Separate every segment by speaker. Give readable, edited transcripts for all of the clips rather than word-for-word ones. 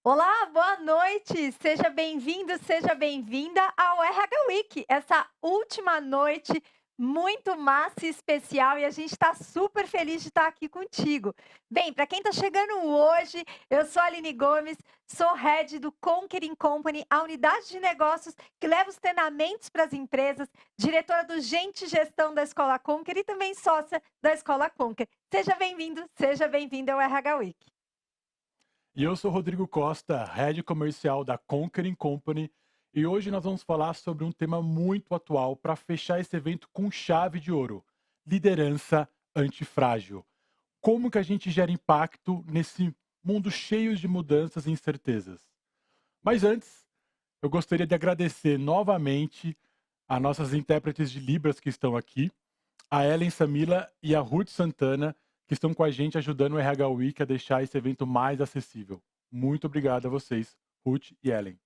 Speaker 1: Olá, boa noite. Seja bem-vindo, seja bem-vinda ao RH Week, essa última noite muito massa e especial e a gente está super feliz de estar aqui contigo. Bem, para quem está chegando hoje, eu sou a Aline Gomes, sou head do Conquering Company, a unidade de negócios que leva os treinamentos para as empresas, diretora do Gente Gestão da Escola Conquer e também sócia da Escola Conquer. Seja bem-vindo, seja bem-vinda ao RH Week.
Speaker 2: E eu sou Rodrigo Costa, Head Comercial da Conquering Company, e hoje nós vamos falar sobre um tema muito atual para fechar esse evento com chave de ouro: liderança antifrágil. Como que a gente gera impacto nesse mundo cheio de mudanças e incertezas? Mas antes, eu gostaria de agradecer novamente a nossas intérpretes de Libras que estão aqui, a Ellen Samila e a Ruth Santana, que estão com a gente ajudando o RH Week a deixar esse evento mais acessível. Muito obrigado a vocês, Ruth e Ellen.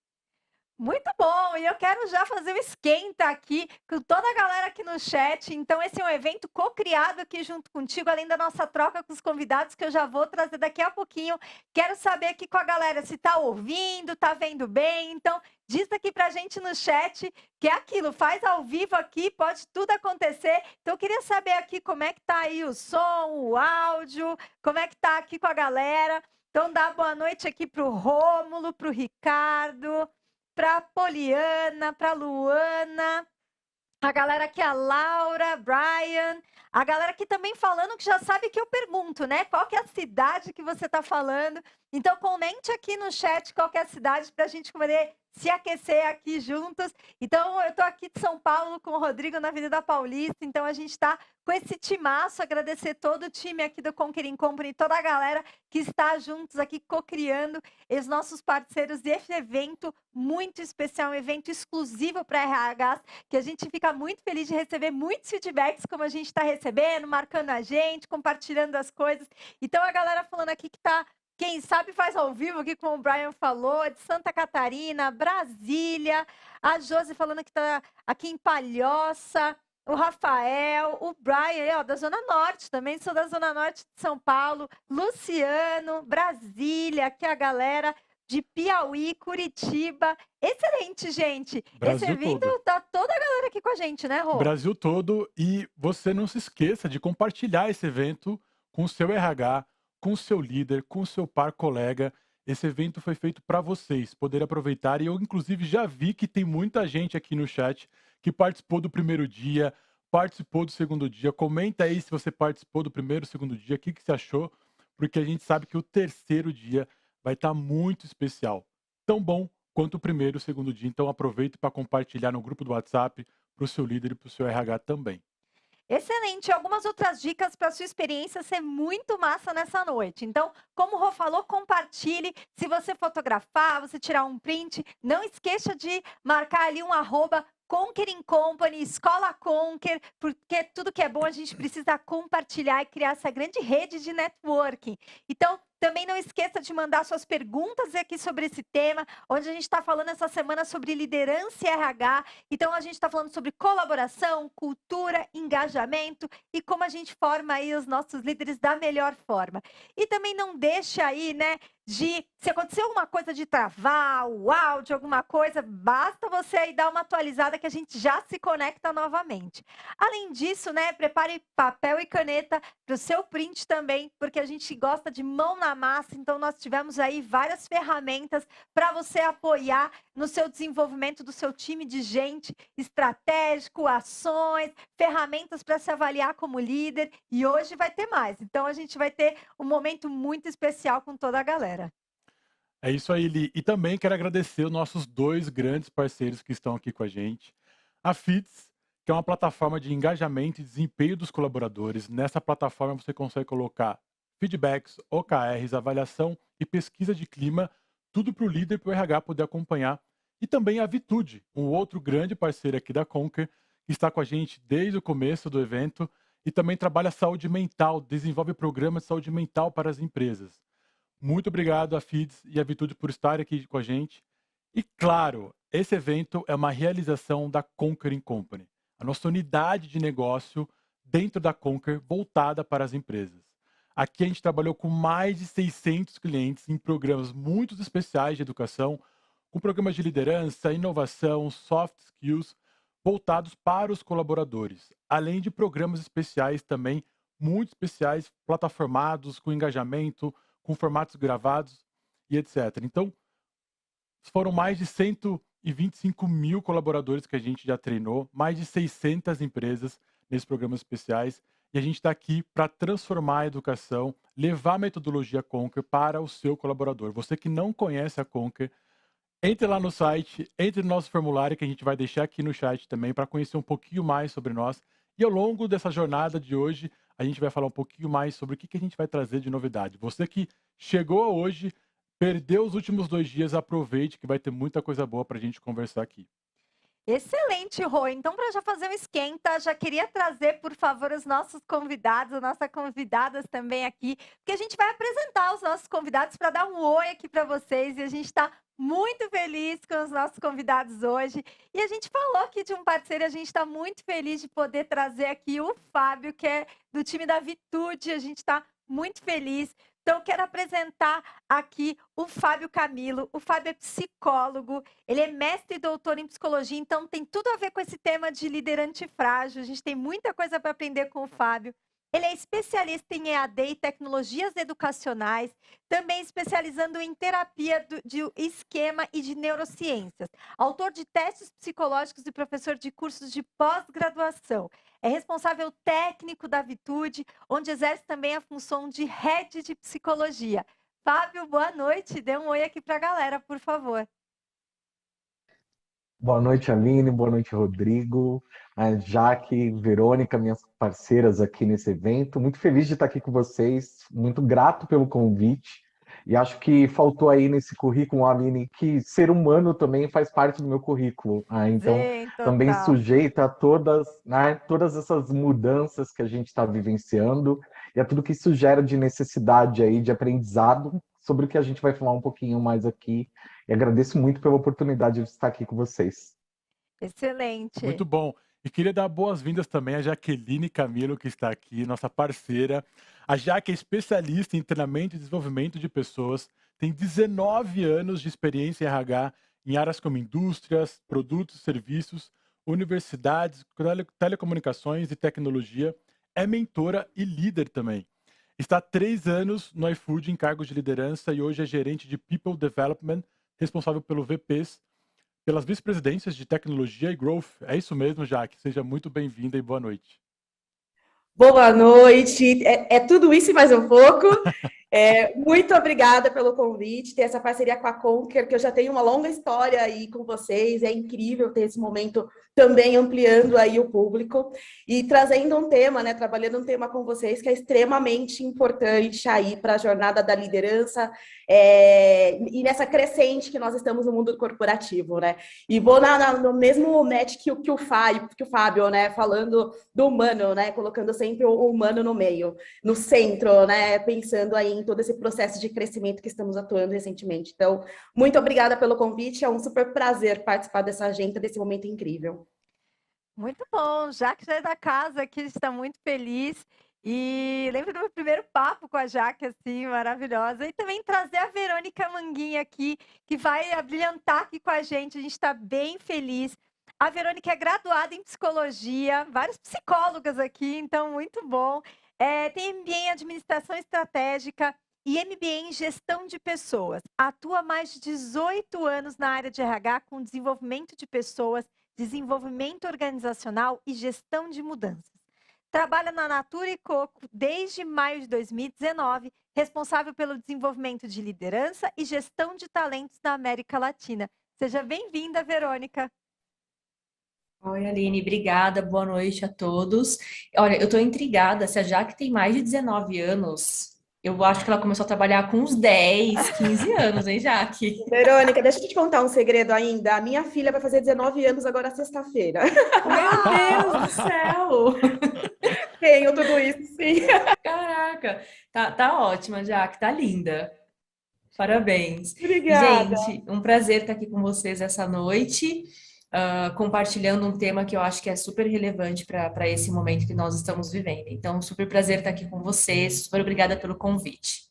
Speaker 1: Muito bom! E eu quero já fazer o esquenta aqui com toda a galera aqui no chat. Então, esse é um evento co-criado aqui junto contigo, além da nossa troca com os convidados, que eu já vou trazer daqui a pouquinho. Quero saber aqui com a galera se tá ouvindo, tá vendo bem. Então, diz aqui pra gente no chat que é aquilo, faz ao vivo aqui, pode tudo acontecer. Então, eu queria saber aqui como é que tá aí o som, o áudio, como é que tá aqui com a galera. Então, dá boa noite aqui pro Rômulo, pro Ricardo, para Poliana, para Luana, a galera aqui, a Laura, Brian, a galera aqui também falando que já sabe que eu pergunto, né? Qual que é a cidade que você está falando? Então, comente aqui no chat qual que é a cidade para a gente poder se aquecer aqui juntos. Então, eu estou aqui de São Paulo com o Rodrigo na Avenida Paulista, então a gente está com esse timaço, agradecer todo o time aqui do Conquering Company, toda a galera que está juntos aqui co-criando os nossos parceiros desse evento muito especial, um evento exclusivo para RH, que a gente fica muito feliz de receber muitos feedbacks, como a gente está recebendo, marcando a gente, compartilhando as coisas. Então, a galera falando aqui que está, quem sabe faz ao vivo aqui, como o Brian falou, de Santa Catarina, Brasília, a Josi falando que está aqui em Palhoça, o Rafael, o Brian, ó, da Zona Norte, também sou da Zona Norte de São Paulo, Luciano, Brasília, aqui a galera de Piauí, Curitiba. Excelente, gente. Esse
Speaker 2: Brasil
Speaker 1: evento
Speaker 2: todo.
Speaker 1: tá toda a galera aqui com a gente, né, Rô?
Speaker 2: Brasil todo, e você não se esqueça de compartilhar esse evento com o seu RH, com o seu líder, com o seu par colega. Esse evento foi feito para vocês poderem aproveitar, e eu inclusive já vi que tem muita gente aqui no chat que participou do primeiro dia, participou do segundo dia. Comenta aí se você participou do primeiro, segundo dia, o que que você achou, porque a gente sabe que o terceiro dia vai estar muito especial, tão bom quanto o primeiro e o segundo dia. Então aproveite para compartilhar no grupo do WhatsApp, para o seu líder e para o seu RH também.
Speaker 1: Excelente. Algumas outras dicas para sua experiência ser muito massa nessa noite. Então, como o Rô falou, compartilhe. Se você fotografar, você tirar um print, não esqueça de marcar ali um arroba Conquering Company, Escola Conquer, porque tudo que é bom a gente precisa compartilhar e criar essa grande rede de networking. Então, também não esqueça de mandar suas perguntas aqui sobre esse tema, onde a gente está falando essa semana sobre liderança e RH. Então, a gente está falando sobre colaboração, cultura, engajamento e como a gente forma aí os nossos líderes da melhor forma. E também não deixe aí, né, de se acontecer alguma coisa de travar o áudio, alguma coisa, basta você aí dar uma atualizada que a gente já se conecta novamente. Além disso, né, prepare papel e caneta para o seu print também, porque a gente gosta de mão na massa, então nós tivemos aí várias ferramentas para você apoiar no seu desenvolvimento do seu time de gente, estratégico, ações, ferramentas para se avaliar como líder, e hoje vai ter mais. Então a gente vai ter um momento muito especial com toda a galera.
Speaker 2: É isso aí, Li. E também quero agradecer os nossos dois grandes parceiros que estão aqui com a gente. A FITS, que é uma plataforma de engajamento e desempenho dos colaboradores. Nessa plataforma você consegue colocar feedbacks, OKRs, avaliação e pesquisa de clima, tudo para o líder e para o RH poder acompanhar. E também a Vitude, um outro grande parceiro aqui da Conquer, que está com a gente desde o começo do evento e também trabalha saúde mental, desenvolve programas de saúde mental para as empresas. Muito obrigado a Fides e a Vitude por estar aqui com a gente. E claro, esse evento é uma realização da Conquering Company, a nossa unidade de negócio dentro da Conquer voltada para as empresas. Aqui a gente trabalhou com mais de 600 clientes em programas muito especiais de educação, com programas de liderança, inovação, soft skills, voltados para os colaboradores, além de programas especiais também, muito especiais, plataformados, com engajamento, com formatos gravados e etc. Então, foram mais de 125 mil colaboradores que a gente já treinou, mais de 600 empresas nesses programas especiais, e a gente está aqui para transformar a educação, levar a metodologia Conquer para o seu colaborador. Você que não conhece a Conquer, entre lá no site, entre no nosso formulário, que a gente vai deixar aqui no chat também, para conhecer um pouquinho mais sobre nós. E ao longo dessa jornada de hoje, a gente vai falar um pouquinho mais sobre o que a gente vai trazer de novidade. Você que chegou hoje, perdeu os últimos 2 dias, aproveite que vai ter muita coisa boa para a gente conversar aqui.
Speaker 1: Excelente, Rô. Então, para já fazer um esquenta, já queria trazer, por favor, os nossos convidados, as nossas convidadas também aqui, porque a gente vai apresentar os nossos convidados para dar um oi aqui para vocês, e a gente está muito feliz com os nossos convidados hoje. E a gente falou aqui de um parceiro, a gente está muito feliz de poder trazer aqui o Fábio, que é do time da Vitude, a gente está muito feliz. Então, eu quero apresentar aqui o Fábio Camilo. O Fábio é psicólogo, ele é mestre e doutor em psicologia, então tem tudo a ver com esse tema de líder antifrágil. A gente tem muita coisa para aprender com o Fábio. Ele é especialista em EAD e tecnologias educacionais, também especializando em terapia de esquema e de neurociências. Autor de testes psicológicos e professor de cursos de pós-graduação. É responsável técnico da Vitude, onde exerce também a função de head de psicologia. Fábio, boa noite. Dê um oi aqui para a galera, por favor.
Speaker 3: Boa noite, Aline. Boa noite, Rodrigo. A Jaque, Verônica, minhas parceiras aqui nesse evento. Muito feliz de estar aqui com vocês. Muito grato pelo convite. E acho que faltou aí nesse currículo, Aline, que ser humano também faz parte do meu currículo. Então,
Speaker 1: Sim,
Speaker 3: também
Speaker 1: total.
Speaker 3: sujeita a todas, né, todas essas mudanças que a gente está vivenciando e a tudo que isso gera de necessidade aí, de aprendizado, sobre o que a gente vai falar um pouquinho mais aqui. E agradeço muito pela oportunidade de estar aqui com vocês.
Speaker 1: Excelente.
Speaker 2: Muito bom. E queria dar boas-vindas também à Jaqueline Camilo, que está aqui, nossa parceira. A Jaque é especialista em treinamento e desenvolvimento de pessoas, tem 19 anos de experiência em RH em áreas como indústrias, produtos, serviços, universidades, telecomunicações e tecnologia. É mentora e líder também. Está há 3 anos no iFood em cargos de liderança e hoje é gerente de People Development, responsável pelo VPs, pelas vice-presidências de tecnologia e growth. É isso mesmo, Jaque. Seja muito bem-vinda e boa noite.
Speaker 4: Boa noite. É tudo isso e mais um pouco. Muito obrigada pelo convite, ter essa parceria com a Conquer, que eu já tenho uma longa história aí com vocês. É incrível ter esse momento também ampliando aí o público e trazendo um tema, né? Trabalhando um tema com vocês que é extremamente importante aí para a jornada da liderança e nessa crescente que nós estamos no mundo corporativo, né? E vou no mesmo match que o Fábio, né? Falando do humano, né? Colocando sempre o humano no meio, no centro, né? Pensando aí em todo esse processo de crescimento que estamos atuando recentemente. Então, muito obrigada pelo convite. É um super prazer participar dessa agenda, desse momento incrível.
Speaker 1: Muito bom. Jaque já é da casa aqui, está muito feliz. E lembro do meu primeiro papo com a Jaque, assim, maravilhosa. E também trazer a Verônica Manguinha aqui, que vai abrilhantar aqui com a gente. A gente está bem feliz. A Verônica é graduada em psicologia, várias psicólogas aqui, então muito bom. Tem MBA em administração estratégica e MBA em gestão de pessoas. Atua há mais de 18 anos na área de RH com desenvolvimento de pessoas, desenvolvimento organizacional e gestão de mudanças. Trabalha na Natura e Coco desde maio de 2019, responsável pelo desenvolvimento de liderança e gestão de talentos na América Latina. Seja bem-vinda, Verônica.
Speaker 5: Oi, Aline, obrigada, boa noite a todos. Olha, eu estou intrigada, se a Jaque tem mais de 19 anos, eu acho que ela começou a trabalhar com uns 10, 15 anos, hein, Jaque?
Speaker 4: Verônica, deixa eu te contar um segredo ainda. A minha filha vai fazer 19 anos agora sexta-feira.
Speaker 5: Meu Deus do céu!
Speaker 4: Tenho tudo isso, sim.
Speaker 5: Caraca, tá ótima, Jaque, tá linda. Parabéns.
Speaker 4: Obrigada.
Speaker 5: Gente, um prazer estar aqui com vocês essa noite. compartilhando um tema que eu acho que é super relevante para esse momento que nós estamos vivendo. Então, super prazer estar aqui com vocês, super obrigada pelo convite.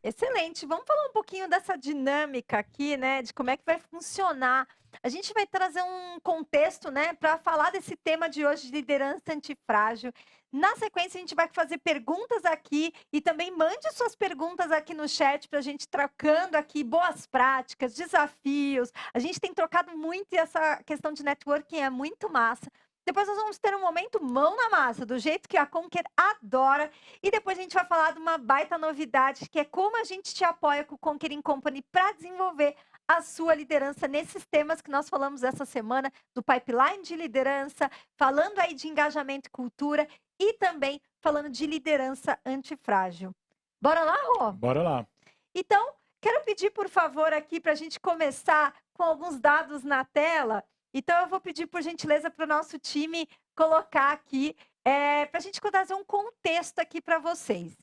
Speaker 1: Excelente. Vamos falar um pouquinho dessa dinâmica aqui, né, de como é que vai funcionar. A gente vai trazer um contexto, né, para falar desse tema de hoje de liderança antifrágil. Na sequência, a gente vai fazer perguntas aqui e também mande suas perguntas aqui no chat para a gente trocando aqui boas práticas, desafios. A gente tem trocado muito e essa questão de networking é muito massa. Depois nós vamos ter um momento mão na massa, do jeito que a Conquer adora. E depois a gente vai falar de uma baita novidade, que é como a gente te apoia com o Conquer Company para desenvolver a sua liderança nesses temas que nós falamos essa semana, do pipeline de liderança, falando aí de engajamento e cultura e também falando de liderança antifrágil. Bora lá, Rô?
Speaker 2: Bora lá.
Speaker 1: Então, quero pedir, por favor, aqui para a gente começar com alguns dados na tela. Então, eu vou pedir, por gentileza, para o nosso time colocar aqui, para a gente trazer um contexto aqui para vocês.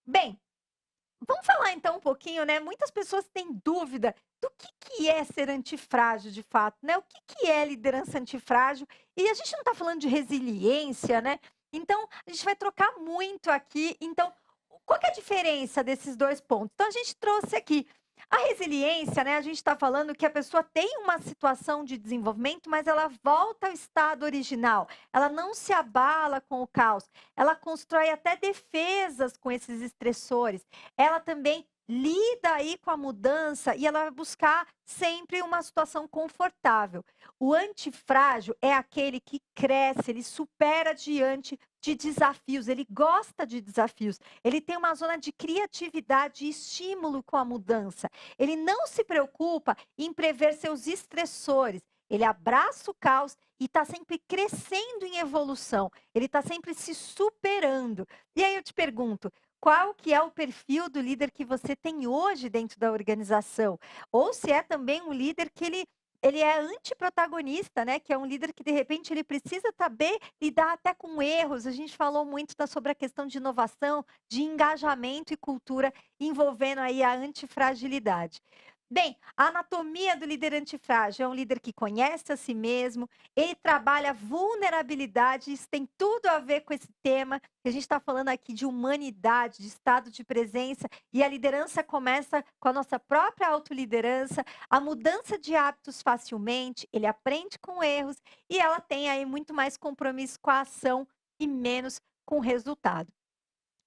Speaker 1: Bem, vamos falar então um pouquinho, né? Muitas pessoas têm dúvida do que é ser antifrágil de fato, né? O que é liderança antifrágil? E a gente não está falando de resiliência, né? Então, a gente vai trocar muito aqui. Então, qual que é a diferença desses dois pontos? Então, a gente trouxe aqui a resiliência, né? A gente está falando que a pessoa tem uma situação de desenvolvimento, mas ela volta ao estado original. Ela não se abala com o caos. Ela constrói até defesas com esses estressores. Ela também lida aí com a mudança e ela vai buscar sempre uma situação confortável. O antifrágil é aquele que cresce, ele supera diante de desafios, ele gosta de desafios, ele tem uma zona de criatividade e estímulo com a mudança. Ele não se preocupa em prever seus estressores, ele abraça o caos e está sempre crescendo em evolução, ele está sempre se superando. E aí eu te pergunto, qual que é o perfil do líder que você tem hoje dentro da organização? Ou se é também um líder que ele é antiprotagonista, né? Que é um líder que, de repente, ele precisa saber lidar até com erros. A gente falou muito sobre a questão de inovação, de engajamento e cultura envolvendo aí a antifragilidade. Bem, a anatomia do líder antifrágil é um líder que conhece a si mesmo, ele trabalha vulnerabilidade, isso tem tudo a ver com esse tema, que a gente está falando aqui de humanidade, de estado de presença, e a liderança começa com a nossa própria autoliderança, a mudança de hábitos facilmente, ele aprende com erros, e ela tem aí muito mais compromisso com a ação e menos com o resultado.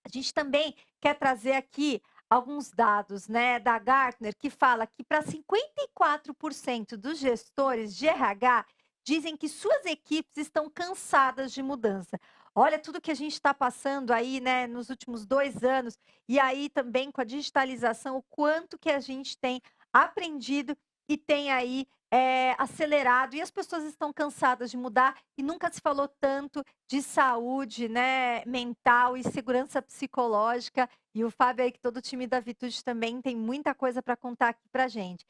Speaker 1: A gente também quer trazer aqui alguns dados, né, da Gartner, que fala que para 54% dos gestores de RH dizem que suas equipes estão cansadas de mudança. Olha tudo que a gente está passando aí, né, nos últimos 2 anos, e aí também com a digitalização, o quanto que a gente tem aprendido e tem aí acelerado, e as pessoas estão cansadas de mudar, e nunca se falou tanto de saúde, né, mental e segurança psicológica, e o Fábio aí, que todo o time da Vitude também tem muita coisa para contar aqui para gente.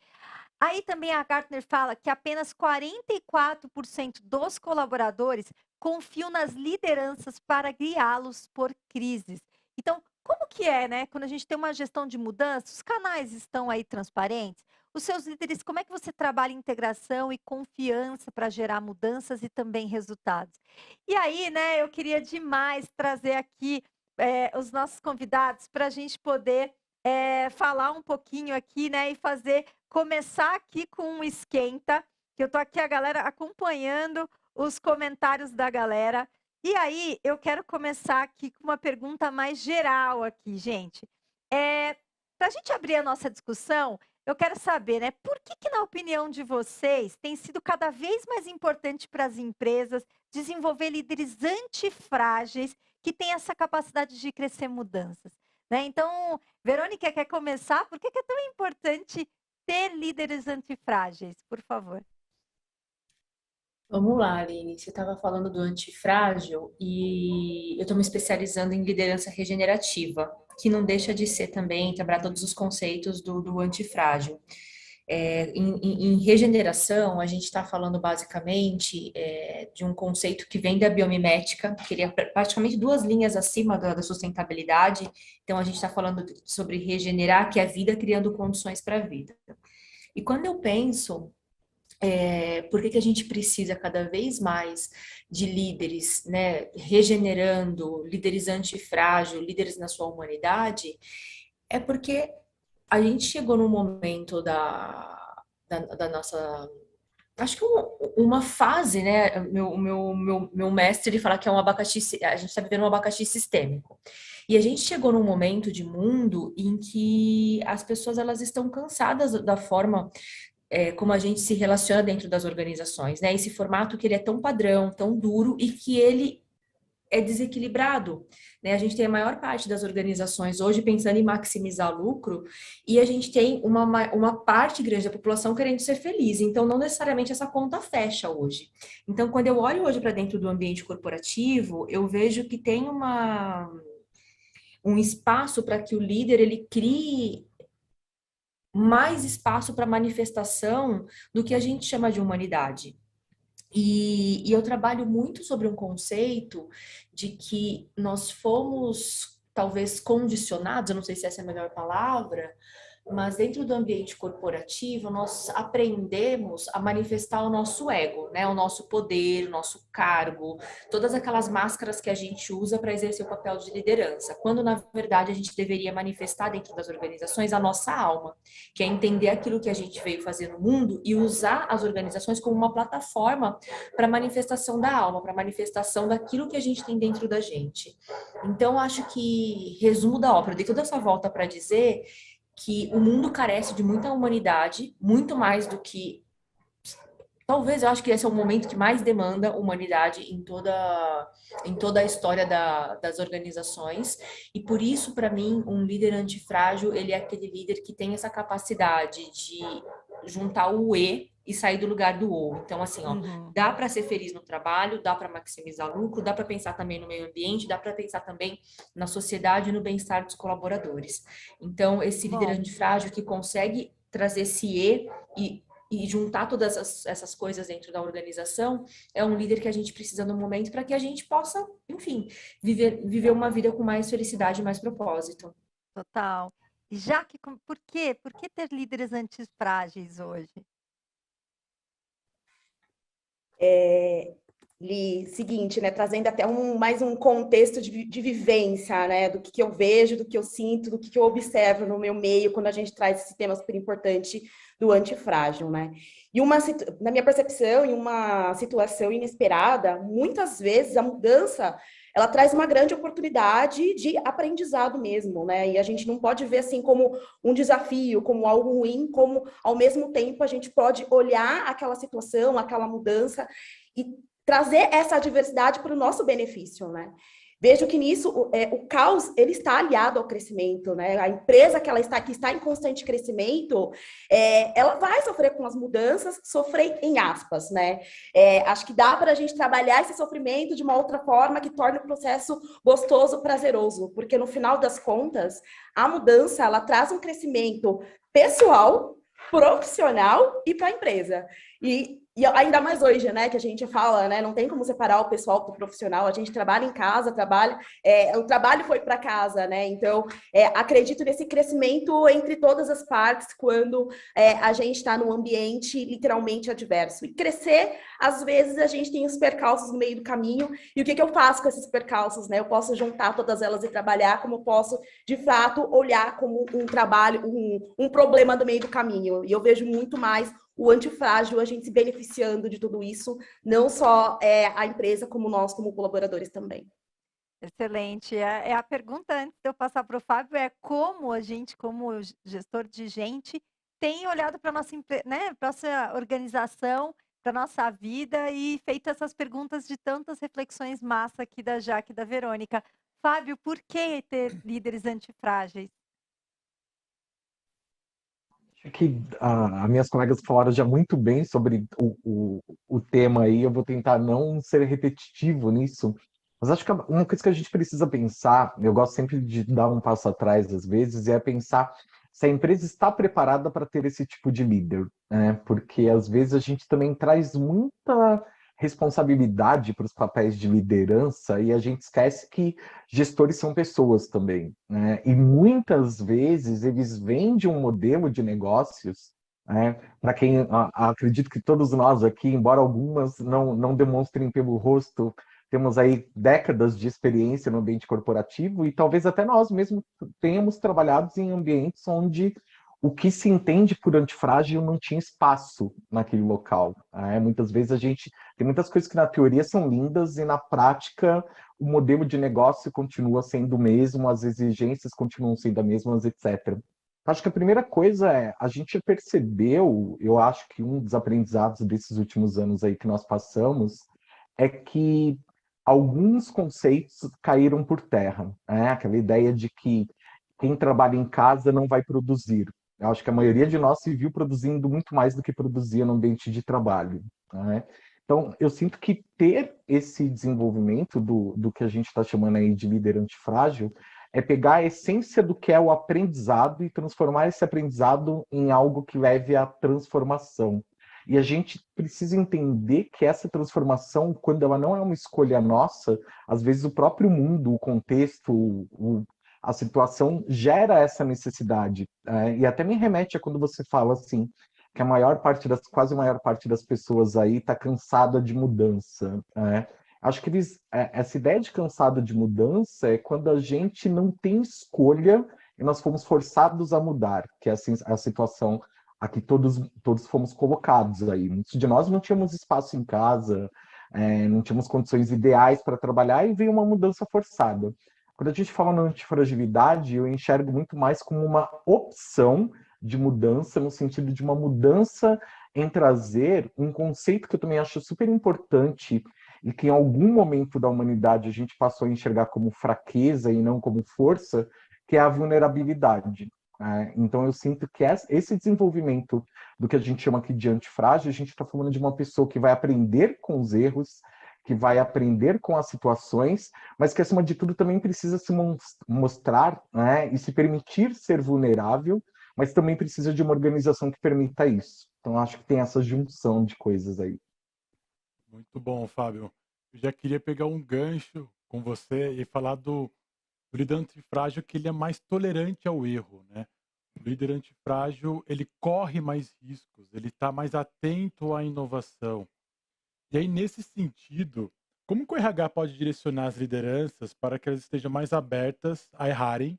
Speaker 1: Aí também a Gartner fala que apenas 44% dos colaboradores confiam nas lideranças para guiá-los por crises. Então, como que é, né? Quando a gente tem uma gestão de mudança, os canais estão aí transparentes? Os seus líderes, como é que você trabalha integração e confiança para gerar mudanças e também resultados? E aí, né, eu queria demais trazer aqui os nossos convidados para a gente poder falar um pouquinho aqui, né, e começar aqui com um esquenta, que eu tô aqui a galera acompanhando os comentários da galera. E aí, eu quero começar aqui com uma pergunta mais geral aqui, gente. Para a gente abrir a nossa discussão, eu quero saber, né, por que na opinião de vocês tem sido cada vez mais importante para as empresas desenvolver líderes antifrágeis que têm essa capacidade de crescer mudanças, né? Então, Verônica, quer começar? Por que é tão importante ter líderes antifrágeis, por favor?
Speaker 5: Vamos lá, Aline. Você estava falando do antifrágil e eu estou me especializando em liderança regenerativa, que não deixa de ser também trabalhar todos os conceitos do antifrágil. Em regeneração, a gente está falando basicamente de um conceito que vem da biomimética, que ele é praticamente 2 linhas acima da sustentabilidade. Então, a gente está falando sobre regenerar, que é a vida criando condições para a vida. E quando eu penso por que que a gente precisa cada vez mais de líderes, né, regenerando, líderes antifrágil, líderes na sua humanidade, é porque a gente chegou num momento da nossa. Acho que uma fase, né? Meu mestre ele fala que é um abacaxi, a gente está vivendo um abacaxi sistêmico. E a gente chegou num momento de mundo em que as pessoas elas estão cansadas da forma como a gente se relaciona dentro das organizações, né? Esse formato que ele é tão padrão, tão duro e que ele é desequilibrado, né? A gente tem a maior parte das organizações hoje pensando em maximizar lucro e a gente tem uma parte grande da população querendo ser feliz. Então, não necessariamente essa conta fecha hoje. Então, quando eu olho hoje para dentro do ambiente corporativo, eu vejo que tem um espaço para que o líder ele crie mais espaço para manifestação do que a gente chama de humanidade. E eu trabalho muito sobre um conceito de que nós fomos, talvez, condicionados, eu não sei se essa é a melhor palavra, mas dentro do ambiente corporativo, nós aprendemos a manifestar o nosso ego, né? O nosso poder, o nosso cargo, todas aquelas máscaras que a gente usa para exercer o papel de liderança, quando na verdade a gente deveria manifestar dentro das organizações a nossa alma, que é entender aquilo que a gente veio fazer no mundo e usar as organizações como uma plataforma para manifestação da alma, para manifestação daquilo que a gente tem dentro da gente. Então, acho que, resumo da ópera, eu dei toda essa volta para dizer que o mundo carece de muita humanidade, muito mais do que. Talvez eu acho que esse é o momento que mais demanda humanidade em toda a história das organizações. E por isso, para mim, um líder antifrágil, ele é aquele líder que tem essa capacidade de juntar o e sair do lugar do ou. Então, assim, ó, dá para ser feliz no trabalho, dá para maximizar lucro, dá para pensar também no meio ambiente, dá para pensar também na sociedade e no bem-estar dos colaboradores. Então, esse líder antifrágil que consegue trazer esse e juntar todas essas coisas dentro da organização, é um líder que a gente precisa no momento para que a gente possa, enfim, viver uma vida com mais felicidade e mais propósito.
Speaker 1: Total. E Jaque, por quê? Por que ter líderes antifrágeis hoje?
Speaker 4: Li, seguinte, né, trazendo até mais um contexto de vivência, né, do que eu vejo, do que eu sinto, do que eu observo no meu meio quando a gente traz esse tema super importante do antifrágil, né? E na minha percepção, em uma situação inesperada, muitas vezes a mudança ela traz uma grande oportunidade de aprendizado mesmo, né? E a gente não pode ver assim como um desafio, como algo ruim, como ao mesmo tempo a gente pode olhar aquela situação, aquela mudança e trazer essa adversidade para o nosso benefício, né? Vejo que nisso o caos ele está aliado ao crescimento, né? A empresa que está em constante crescimento, ela vai sofrer com as mudanças, sofrer em aspas, né? Acho que dá para a gente trabalhar esse sofrimento de uma outra forma que torne o processo gostoso, prazeroso, porque no final das contas a mudança ela traz um crescimento pessoal, profissional e para a empresa. E ainda mais hoje, né, que a gente fala, né, não tem como separar o pessoal do profissional, a gente trabalha em casa, o trabalho foi para casa, né, então acredito nesse crescimento entre todas as partes quando a gente está num ambiente literalmente adverso. E crescer, às vezes, a gente tem os percalços no meio do caminho, e o que eu faço com esses percalços, né, eu posso juntar todas elas e trabalhar, como eu posso, de fato, olhar como um trabalho, um problema no meio do caminho, e eu vejo muito mais o antifrágil, a gente se beneficiando de tudo isso, não só a empresa, como nós, como colaboradores também.
Speaker 1: Excelente. A pergunta antes de eu passar para o Fábio é como a gente, como gestor de gente, tem olhado para a nossa, né, para nossa organização, para a nossa vida e feito essas perguntas de tantas reflexões massa aqui da Jaque e da Verônica. Fábio, por que ter líderes antifrágeis?
Speaker 3: Acho que as minhas colegas falaram já muito bem sobre o tema aí, eu vou tentar não ser repetitivo nisso, mas acho que uma coisa que a gente precisa pensar, eu gosto sempre de dar um passo atrás às vezes, é pensar se a empresa está preparada para ter esse tipo de líder, né? Porque às vezes a gente também traz muita responsabilidade para os papéis de liderança e a gente esquece que gestores são pessoas também, né? E muitas vezes eles vêm de um modelo de negócios Para quem acredito que todos nós aqui, embora algumas não demonstrem pelo rosto, temos aí décadas de experiência no ambiente corporativo e talvez até nós mesmos tenhamos trabalhado em ambientes onde o que se entende por antifrágil não tinha espaço naquele local. Muitas vezes a gente tem muitas coisas que na teoria são lindas e na prática o modelo de negócio continua sendo o mesmo, as exigências continuam sendo as mesmas, etc. Acho que a primeira coisa a gente percebeu, eu acho que um dos aprendizados desses últimos anos aí que nós passamos é que alguns conceitos caíram por terra, aquela ideia de que quem trabalha em casa não vai produzir. Eu acho que a maioria de nós se viu produzindo muito mais do que produzia no ambiente de trabalho. Então, eu sinto que ter esse desenvolvimento do que a gente está chamando aí de líder antifrágil é pegar a essência do que é o aprendizado e transformar esse aprendizado em algo que leve à transformação. E a gente precisa entender que essa transformação, quando ela não é uma escolha nossa, às vezes o próprio mundo, o contexto, a situação gera essa necessidade. E até me remete a quando você fala assim, que quase a maior parte das pessoas aí está cansada de mudança. Acho que essa ideia de cansada de mudança é quando a gente não tem escolha e nós fomos forçados a mudar, que é assim, a situação a que todos fomos colocados aí. Muitos de nós não tínhamos espaço em casa, não tínhamos condições ideais para trabalhar e veio uma mudança forçada. Quando a gente fala na antifragilidade, eu enxergo muito mais como uma opção de mudança, no sentido de uma mudança em trazer um conceito que eu também acho super importante e que em algum momento da humanidade a gente passou a enxergar como fraqueza e não como força, que é a vulnerabilidade. Então eu sinto que esse desenvolvimento do que a gente chama aqui de antifrágil, a gente está falando de uma pessoa que vai aprender com os erros, que vai aprender com as situações, mas que, acima de tudo, também precisa se mostrar e se permitir ser vulnerável, mas também precisa de uma organização que permita isso. Então, acho que tem essa junção de coisas aí.
Speaker 2: Muito bom, Fábio. Eu já queria pegar um gancho com você e falar do líder antifrágil, que ele é mais tolerante ao erro, né? O líder antifrágil, ele corre mais riscos, ele está mais atento à inovação. E aí, nesse sentido, como que o RH pode direcionar as lideranças para que elas estejam mais abertas a errarem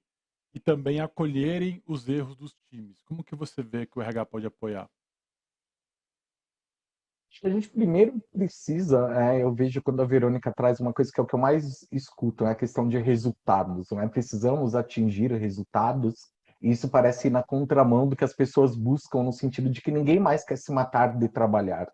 Speaker 2: e também acolherem os erros dos times? Como que você vê que o RH pode apoiar?
Speaker 3: Acho que a gente primeiro precisa, eu vejo quando a Verônica traz uma coisa que é o que eu mais escuto, a questão de resultados. Precisamos atingir resultados, e isso parece ir na contramão do que as pessoas buscam, no sentido de que ninguém mais quer se matar de trabalhar.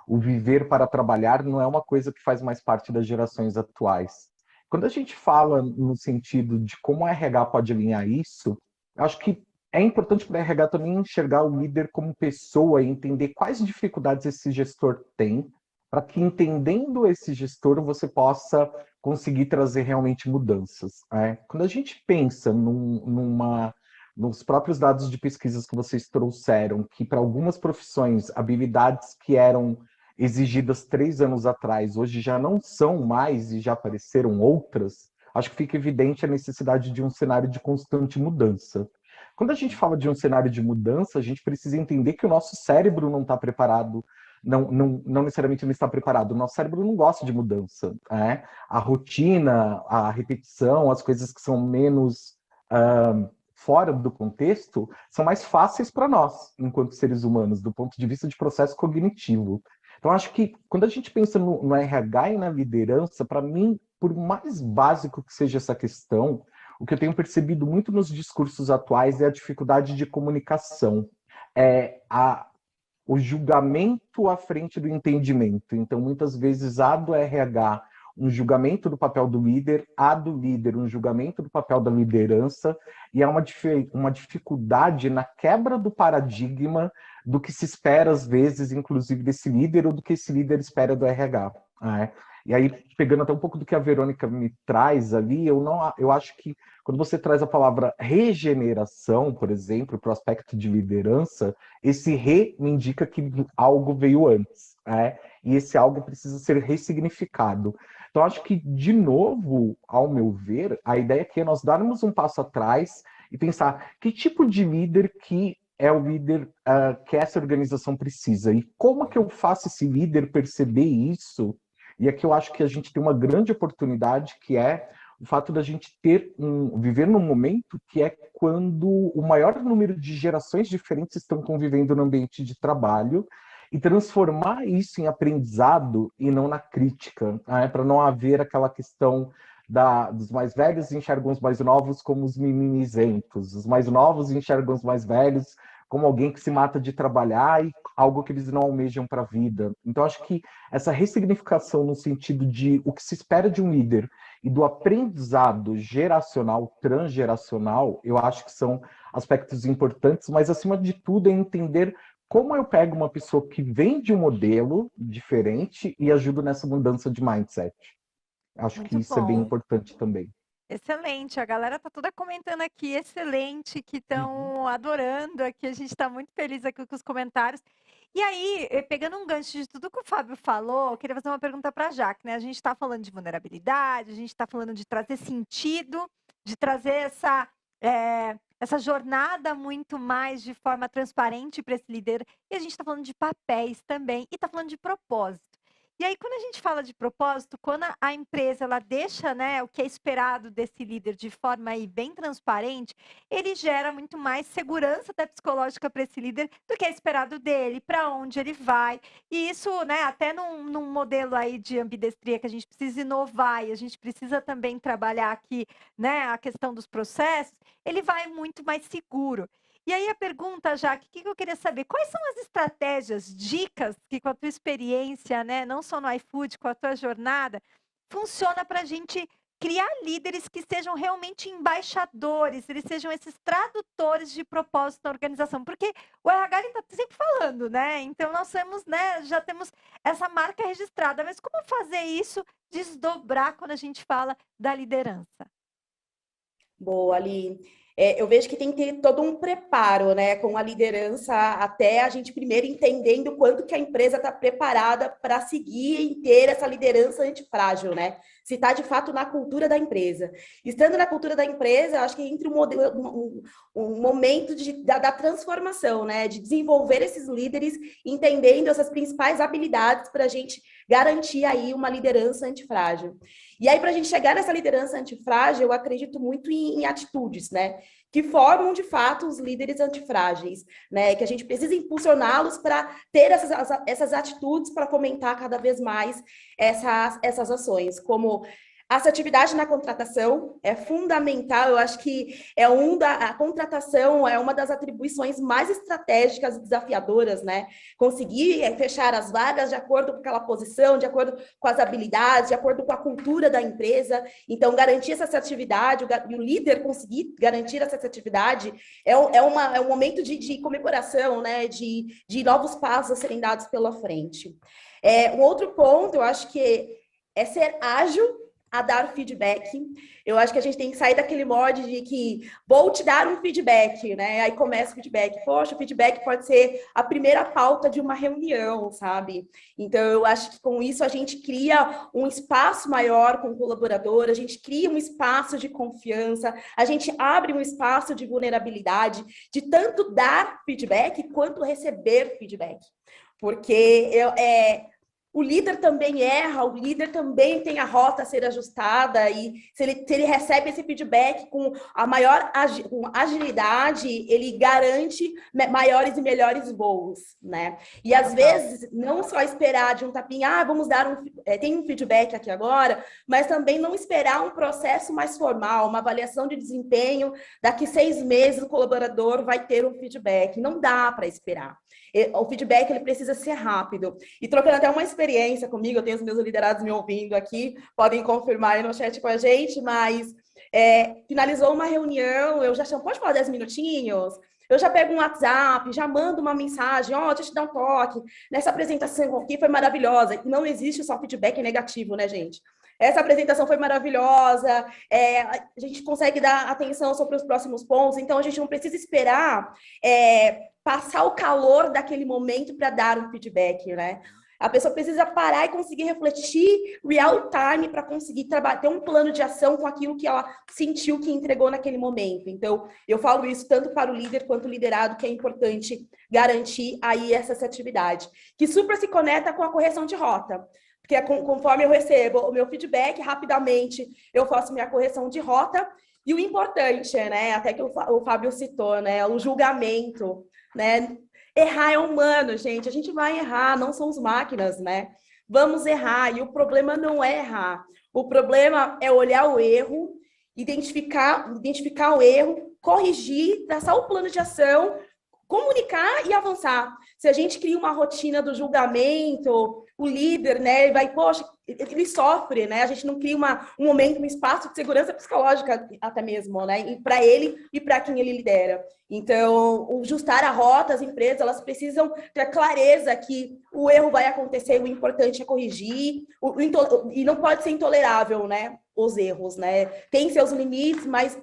Speaker 3: O viver para trabalhar não é uma coisa que faz mais parte das gerações atuais. Quando a gente fala no sentido de como a RH pode alinhar isso, eu acho que é importante para a RH também enxergar o líder como pessoa e entender quais dificuldades esse gestor tem, para que, entendendo esse gestor, você possa conseguir trazer realmente mudanças. Quando a gente pensa nos próprios dados de pesquisas que vocês trouxeram, que para algumas profissões, habilidades que eram exigidas 3 anos atrás, hoje já não são mais e já apareceram outras, acho que fica evidente a necessidade de um cenário de constante mudança. Quando a gente fala de um cenário de mudança, a gente precisa entender que o nosso cérebro não está preparado, não necessariamente não está preparado. O nosso cérebro não gosta de mudança. A rotina, a repetição, as coisas que são menos fora do contexto, são mais fáceis para nós, enquanto seres humanos, do ponto de vista de processo cognitivo. Então, acho que quando a gente pensa no RH e na liderança, para mim, por mais básico que seja essa questão, o que eu tenho percebido muito nos discursos atuais é a dificuldade de comunicação, o julgamento à frente do entendimento. Então, muitas vezes, há do RH um julgamento do papel do líder, há do líder um julgamento do papel da liderança, e há uma dificuldade na quebra do paradigma do que se espera, às vezes, inclusive, desse líder ou do que esse líder espera do RH. E aí, pegando até um pouco do que a Verônica me traz ali, eu acho que quando você traz a palavra regeneração, por exemplo, para o aspecto de liderança, esse re me indica que algo veio antes, e esse algo precisa ser ressignificado. Então, acho que, de novo, ao meu ver, a ideia aqui é nós darmos um passo atrás e pensar que tipo de líder que é o líder que essa organização precisa. E como que eu faço esse líder perceber isso? E aqui eu acho que a gente tem uma grande oportunidade, que é o fato da gente viver num momento que é quando o maior número de gerações diferentes estão convivendo no ambiente de trabalho, e transformar isso em aprendizado e não na crítica, né? Para não haver aquela questão dos mais velhos enxergam os mais novos como os mimimizentos, os mais novos enxergam os mais velhos como alguém que se mata de trabalhar e algo que eles não almejam para a vida. Então, acho que essa ressignificação no sentido de o que se espera de um líder e do aprendizado geracional, transgeracional, eu acho que são aspectos importantes, mas, acima de tudo, é entender como eu pego uma pessoa que vem de um modelo diferente e ajudo nessa mudança de mindset. Acho que
Speaker 1: Muito
Speaker 3: isso é bem
Speaker 1: bom.
Speaker 3: importante também.
Speaker 1: Excelente, a galera tá toda comentando aqui, excelente, que estão adorando aqui, a gente está muito feliz aqui com os comentários. E aí, pegando um gancho de tudo que o Fábio falou, eu queria fazer uma pergunta para a Jaque, né? A gente está falando de vulnerabilidade, a gente está falando de trazer sentido, de trazer essa jornada muito mais de forma transparente para esse líder, e a gente está falando de papéis também, e está falando de propósito. E aí, quando a gente fala de propósito, quando a empresa ela deixa, né, o que é esperado desse líder de forma aí bem transparente, ele gera muito mais segurança até psicológica para esse líder do que é esperado dele, para onde ele vai. E isso, né, até num modelo aí de ambidestria que a gente precisa inovar e a gente precisa também trabalhar aqui, né, a questão dos processos, ele vai muito mais seguro. E aí a pergunta, Jaque, o que eu queria saber? Quais são as estratégias, dicas que com a tua experiência, né, não só no iFood, com a tua jornada, funciona para a gente criar líderes que sejam realmente embaixadores, eles sejam esses tradutores de propósito na organização? Porque o RH está sempre falando, né? Então nós temos, né, já temos essa marca registrada, mas como fazer isso desdobrar quando a gente fala da liderança?
Speaker 4: Boa, Ali. Eu vejo que tem que ter todo um preparo, né, com a liderança, até a gente primeiro entendendo o quanto que a empresa está preparada para seguir e ter essa liderança antifrágil, né? Se está de fato na cultura da empresa. Estando na cultura da empresa, acho que entra um momento da transformação, né? De desenvolver esses líderes, entendendo essas principais habilidades para a gente garantir aí uma liderança antifrágil. E aí, para a gente chegar nessa liderança antifrágil, eu acredito muito em atitudes, né? Que formam, de fato, os líderes antifrágeis, né? Que a gente precisa impulsioná-los para ter essas atitudes para fomentar cada vez mais essas ações, como assertividade na contratação é fundamental. Eu acho que a contratação é uma das atribuições mais estratégicas e desafiadoras, né? Conseguir fechar as vagas de acordo com aquela posição, de acordo com as habilidades, de acordo com a cultura da empresa. Então, garantir essa assertividade, e o líder conseguir garantir essa assertividade é um momento de comemoração, né? De novos passos a serem dados pela frente. Um outro ponto, eu acho que é ser ágil a dar feedback. Eu acho que a gente tem que sair daquele molde de que vou te dar um feedback, né? Aí começa o feedback. Poxa, o feedback pode ser a primeira pauta de uma reunião, sabe? Então, eu acho que com isso a gente cria um espaço maior com o colaborador, a gente cria um espaço de confiança, a gente abre um espaço de vulnerabilidade, de tanto dar feedback quanto receber feedback. Porque o líder também erra, o líder também tem a rota a ser ajustada, e se ele recebe esse feedback com a maior agilidade, ele garante maiores e melhores voos, né? E às vezes, não só esperar de um tapinha, vamos dar tem um feedback aqui agora, mas também não esperar um processo mais formal, uma avaliação de desempenho, daqui 6 meses o colaborador vai ter um feedback. Não dá para esperar. O feedback ele precisa ser rápido. E trocando até uma experiência comigo, eu tenho os meus liderados me ouvindo aqui, podem confirmar aí no chat com a gente, mas finalizou uma reunião, eu já chamo, pode falar 10 minutinhos? Eu já pego um WhatsApp, já mando uma mensagem, deixa eu te dar um toque, nessa apresentação aqui foi maravilhosa. E não existe só feedback negativo, né, gente? Essa apresentação foi maravilhosa, a gente consegue dar atenção sobre os próximos pontos, então a gente não precisa esperar passar o calor daquele momento para dar um feedback, né? A pessoa precisa parar e conseguir refletir real time para conseguir ter um plano de ação com aquilo que ela sentiu que entregou naquele momento. Então, eu falo isso tanto para o líder quanto o liderado, que é importante garantir aí essa assertividade, que super se conecta com a correção de rota. Porque conforme eu recebo o meu feedback, rapidamente eu faço minha correção de rota. E o importante, né, até que o Fábio citou, né, o julgamento, né? Errar é humano, gente. A gente vai errar, não somos máquinas, né? Vamos errar. E o problema não é errar. O problema é olhar o erro, identificar o erro, corrigir, traçar o plano de ação, comunicar e avançar. Se a gente cria uma rotina do julgamento, o líder, né, vai, poxa, ele sofre, né? A gente não cria um momento, um espaço de segurança psicológica até mesmo, né? Para ele e para quem ele lidera. Então, ajustar a rota, as empresas, elas precisam ter clareza que o erro vai acontecer, o importante é corrigir, e não pode ser intolerável, né? Os erros, né? Tem seus limites, mas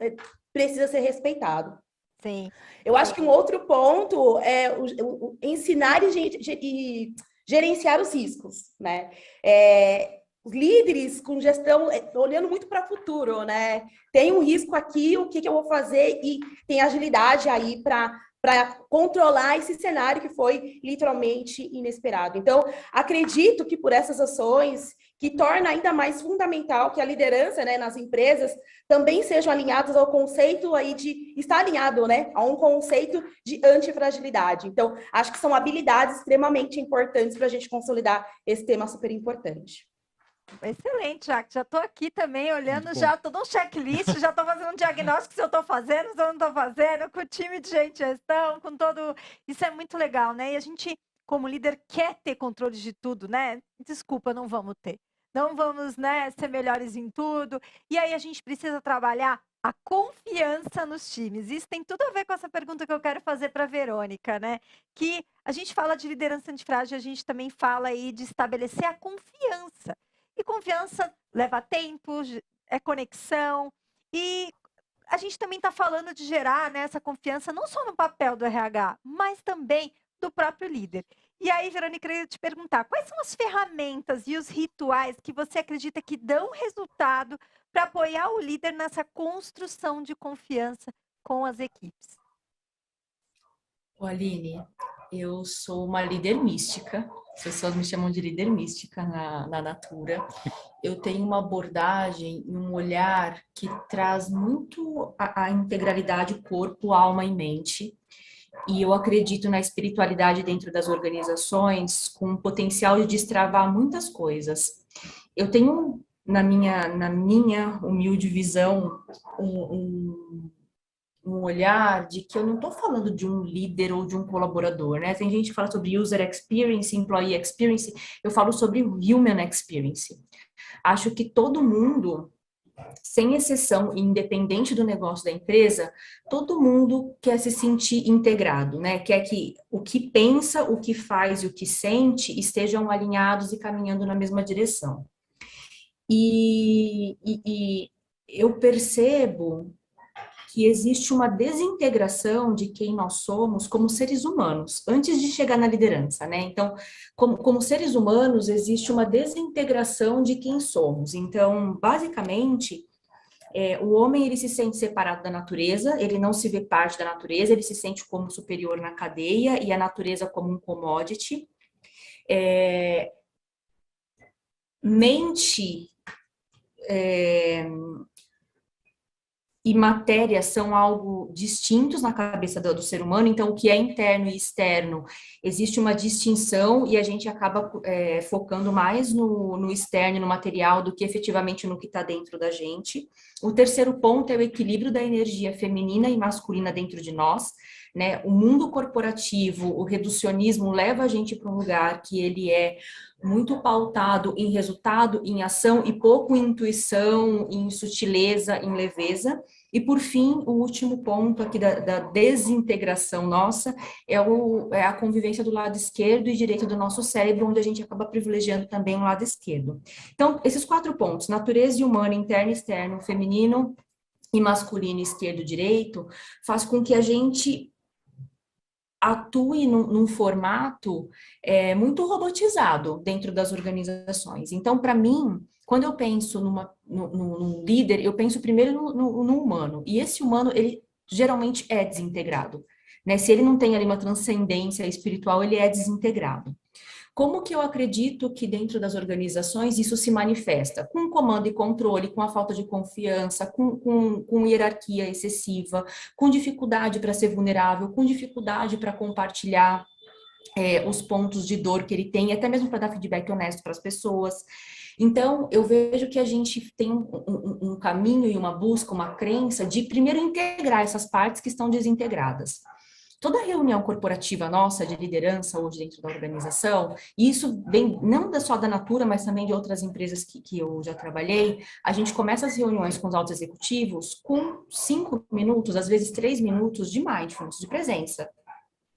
Speaker 4: precisa ser respeitado.
Speaker 1: Sim.
Speaker 4: Eu acho que um outro ponto é ensinar e gerenciar os riscos, né? Os líderes com gestão, olhando muito para o futuro, né? Tem um risco aqui, o que eu vou fazer? E tem agilidade aí para controlar esse cenário que foi literalmente inesperado. Então, acredito que por essas ações, que torna ainda mais fundamental que a liderança, né, nas empresas também sejam alinhadas ao conceito aí de estar alinhado, né, a um conceito de antifragilidade. Então, acho que são habilidades extremamente importantes para a gente consolidar esse tema super importante.
Speaker 1: Excelente, Jaque. Já estou aqui também olhando, já estou no checklist, já estou fazendo um diagnóstico se eu estou fazendo, se eu não estou fazendo, com o time de gente de gestão, com todo... Isso é muito legal, né? E a gente, como líder, quer ter controle de tudo, né? Desculpa, não vamos ter. Não vamos, né, ser melhores em tudo. E aí a gente precisa trabalhar a confiança nos times. Isso tem tudo a ver com essa pergunta que eu quero fazer para a Verônica, né? Que a gente fala de liderança antifrágil, a gente também fala aí de estabelecer a confiança. E confiança leva tempo, é conexão. E a gente também está falando de gerar, né, essa confiança não só no papel do RH, mas também do próprio líder. E aí, Verônica, eu queria te perguntar, quais são as ferramentas e os rituais que você acredita que dão resultado para apoiar o líder nessa construção de confiança com as equipes?
Speaker 5: Aline, eu sou uma líder mística. As pessoas me chamam de líder mística na Natura. Eu tenho uma abordagem e um olhar que traz muito a integralidade corpo, alma e mente. E eu acredito na espiritualidade dentro das organizações com o potencial de destravar muitas coisas. Eu tenho, na minha humilde visão, um olhar de que eu não estou falando de um líder ou de um colaborador, né? Tem gente que fala sobre user experience, employee experience, eu falo sobre human experience. Acho que todo mundo, sem exceção, independente do negócio da empresa, todo mundo quer se sentir integrado, né? Quer que o que pensa, o que faz e o que sente estejam alinhados e caminhando na mesma direção. E eu percebo que existe uma desintegração de quem nós somos como seres humanos, antes de chegar na liderança, né? Então, como seres humanos, existe uma desintegração de quem somos. Então, basicamente, o homem, ele se sente separado da natureza, ele não se vê parte da natureza, ele se sente como superior na cadeia e a natureza como um commodity. Mente e matéria são algo distintos na cabeça do ser humano, então o que é interno e externo, existe uma distinção e a gente acaba focando mais no externo e no material do que efetivamente no que está dentro da gente. O terceiro ponto é o equilíbrio da energia feminina e masculina dentro de nós, né? O mundo corporativo, o reducionismo leva a gente para um lugar que ele é muito pautado em resultado, em ação e pouco em intuição, em sutileza, em leveza. E, por fim, o último ponto aqui da desintegração nossa é a convivência do lado esquerdo e direito do nosso cérebro, onde a gente acaba privilegiando também o lado esquerdo. Então, esses 4 pontos, natureza e humana, interno e externo, feminino e masculino, esquerdo e direito, faz com que a gente atue num formato muito robotizado dentro das organizações. Então, para mim, quando eu penso num líder, eu penso primeiro no humano. E esse humano, ele geralmente é desintegrado, né? Se ele não tem ali uma transcendência espiritual, ele é desintegrado. Como que eu acredito que dentro das organizações isso se manifesta? Com comando e controle, com a falta de confiança, com hierarquia excessiva, com dificuldade para ser vulnerável, com dificuldade para compartilhar os pontos de dor que ele tem, até mesmo para dar feedback honesto para as pessoas. Então, eu vejo que a gente tem um caminho e uma busca, uma crença de primeiro integrar essas partes que estão desintegradas. Toda reunião corporativa nossa de liderança hoje dentro da organização, e isso vem não só da Natura, mas também de outras empresas que eu já trabalhei, a gente começa as reuniões com os altos executivos com 5 minutos, às vezes 3 minutos de mindfulness, de presença.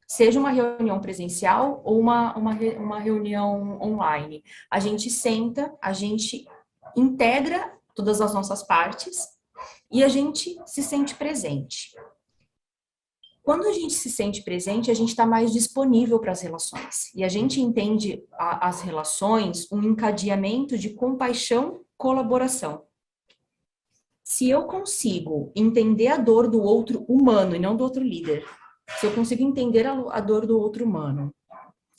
Speaker 5: Seja uma reunião presencial ou uma reunião online. A gente senta, a gente integra todas as nossas partes e a gente se sente presente. Quando a gente se sente presente, a gente está mais disponível para as relações. E a gente entende as relações um encadeamento de compaixão, colaboração. Se eu consigo entender a dor do outro humano e não do outro líder, se eu consigo entender a dor do outro humano,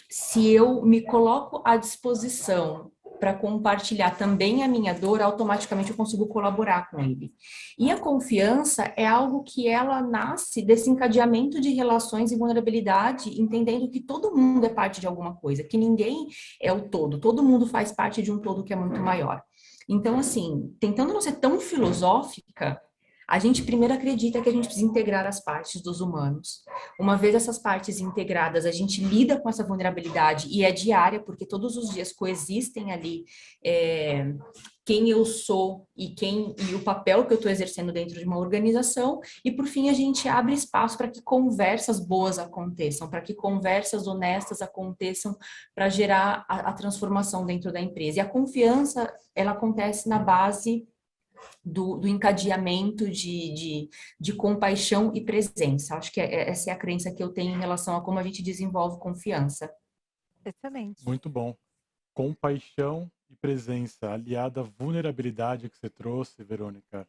Speaker 5: se eu me coloco à disposição para compartilhar também a minha dor, automaticamente eu consigo colaborar com ele. E a confiança é algo que ela nasce desse encadeamento de relações e vulnerabilidade, entendendo que todo mundo é parte de alguma coisa, que ninguém é o todo mundo faz parte de um todo que é muito maior. Então, assim, tentando não ser tão filosófica, a gente primeiro acredita que a gente precisa integrar as partes dos humanos. Uma vez essas partes integradas, a gente lida com essa vulnerabilidade e é diária, porque todos os dias coexistem ali quem eu sou e o papel que eu estou exercendo dentro de uma organização. E, por fim, a gente abre espaço para que conversas boas aconteçam, para que conversas honestas aconteçam para gerar a transformação dentro da empresa. E a confiança, ela acontece na base do encadeamento de compaixão e presença. Acho que essa é a crença que eu tenho em relação a como a gente desenvolve confiança.
Speaker 1: Excelente.
Speaker 2: Muito bom. Compaixão e presença, aliada à vulnerabilidade que você trouxe, Verônica,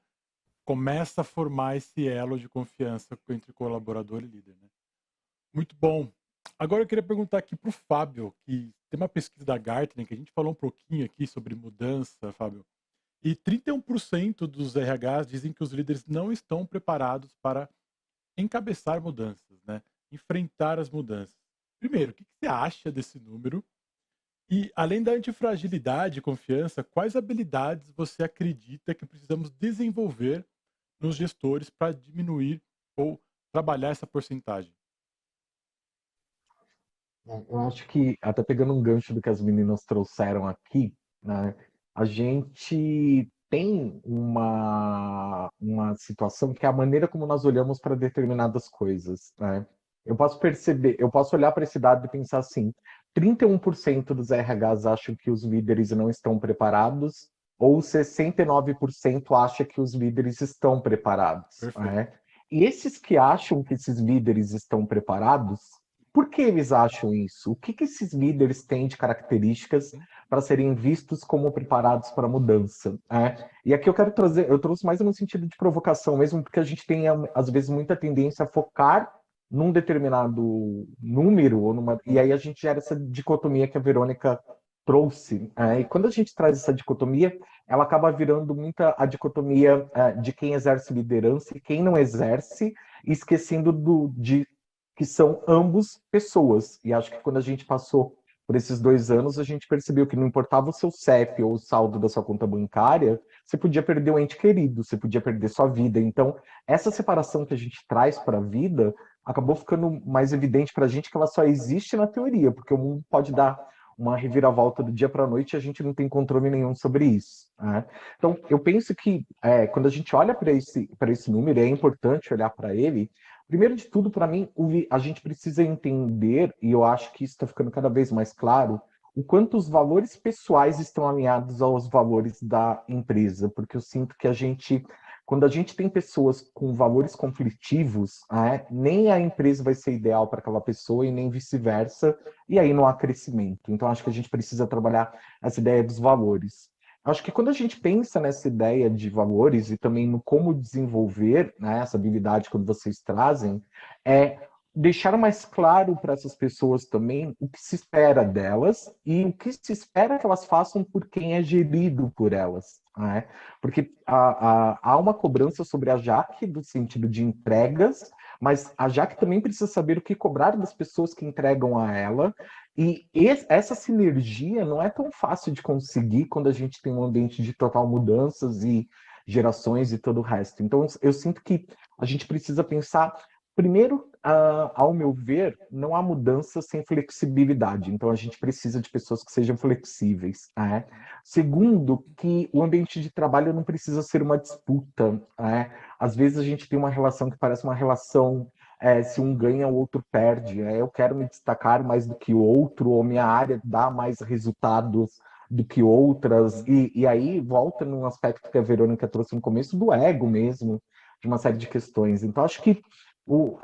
Speaker 2: começa a formar esse elo de confiança entre colaborador e líder, né? Muito bom. Agora eu queria perguntar aqui para o Fábio, que tem uma pesquisa da Gartner, que a gente falou um pouquinho aqui sobre mudança, Fábio, e 31% dos RHs dizem que os líderes não estão preparados para encabeçar mudanças, né? Enfrentar as mudanças. Primeiro, o que você acha desse número? E, além da antifragilidade e confiança, quais habilidades você acredita que precisamos desenvolver nos gestores para diminuir ou trabalhar essa porcentagem?
Speaker 3: Eu acho que, até pegando um gancho do que as meninas trouxeram aqui, né, a gente tem uma situação que é a maneira como nós olhamos para determinadas coisas, né? Eu posso perceber, eu posso olhar para esse dado e pensar assim, 31% dos RHs acham que os líderes não estão preparados, ou 69% acham que os líderes estão preparados,
Speaker 2: Perfeito.
Speaker 3: né? E esses que acham que esses líderes estão preparados, por que eles acham isso? O que esses líderes têm de características para serem vistos como preparados para a mudança, né? E aqui eu quero trazer, eu trouxe mais no sentido de provocação mesmo, porque a gente tem, às vezes, muita tendência a focar num determinado número, e aí a gente gera essa dicotomia que a Verônica trouxe. E quando a gente traz essa dicotomia, ela acaba virando muita a dicotomia de quem exerce liderança e quem não exerce, esquecendo de que são ambos pessoas. E acho que quando a gente passou por esses 2 anos, a gente percebeu que não importava o seu CEP ou o saldo da sua conta bancária, você podia perder um ente querido, você podia perder sua vida. Então, essa separação que a gente traz para a vida acabou ficando mais evidente para a gente que ela só existe na teoria, porque o mundo pode dar uma reviravolta do dia para a noite e a gente não tem controle nenhum sobre isso, né? Então, eu penso que quando a gente olha para esse número, é importante olhar para ele. Primeiro de tudo, para mim, a gente precisa entender, e eu acho que isso está ficando cada vez mais claro, o quanto os valores pessoais estão alinhados aos valores da empresa, porque eu sinto que a gente Quando a gente tem pessoas com valores conflitivos, nem a empresa vai ser ideal para aquela pessoa e nem vice-versa, e aí não há crescimento. Então, acho que a gente precisa trabalhar essa ideia dos valores. Acho que quando a gente pensa nessa ideia de valores e também no como desenvolver, né, essa habilidade que vocês trazem, é deixar mais claro para essas pessoas também o que se espera delas e o que se espera que elas façam por quem é gerido por elas. Né? Porque há uma cobrança sobre a Jaque no sentido de entregas, mas a Jaque também precisa saber o que cobrar das pessoas que entregam a ela. E essa sinergia não é tão fácil de conseguir quando a gente tem um ambiente de total mudanças e gerações e todo o resto. Então, eu sinto que a gente precisa pensar. Primeiro, ao meu ver, não há mudança sem flexibilidade. Então, a gente precisa de pessoas que sejam flexíveis. Né? Segundo, que o ambiente de trabalho não precisa ser uma disputa. Né? Às vezes, a gente tem uma relação que parece uma relação se um ganha, o outro perde. Eu quero me destacar mais do que o outro, ou minha área dá mais resultados do que outras. E aí, volta num aspecto que a Verônica trouxe no começo, do ego mesmo, de uma série de questões. Então, acho que o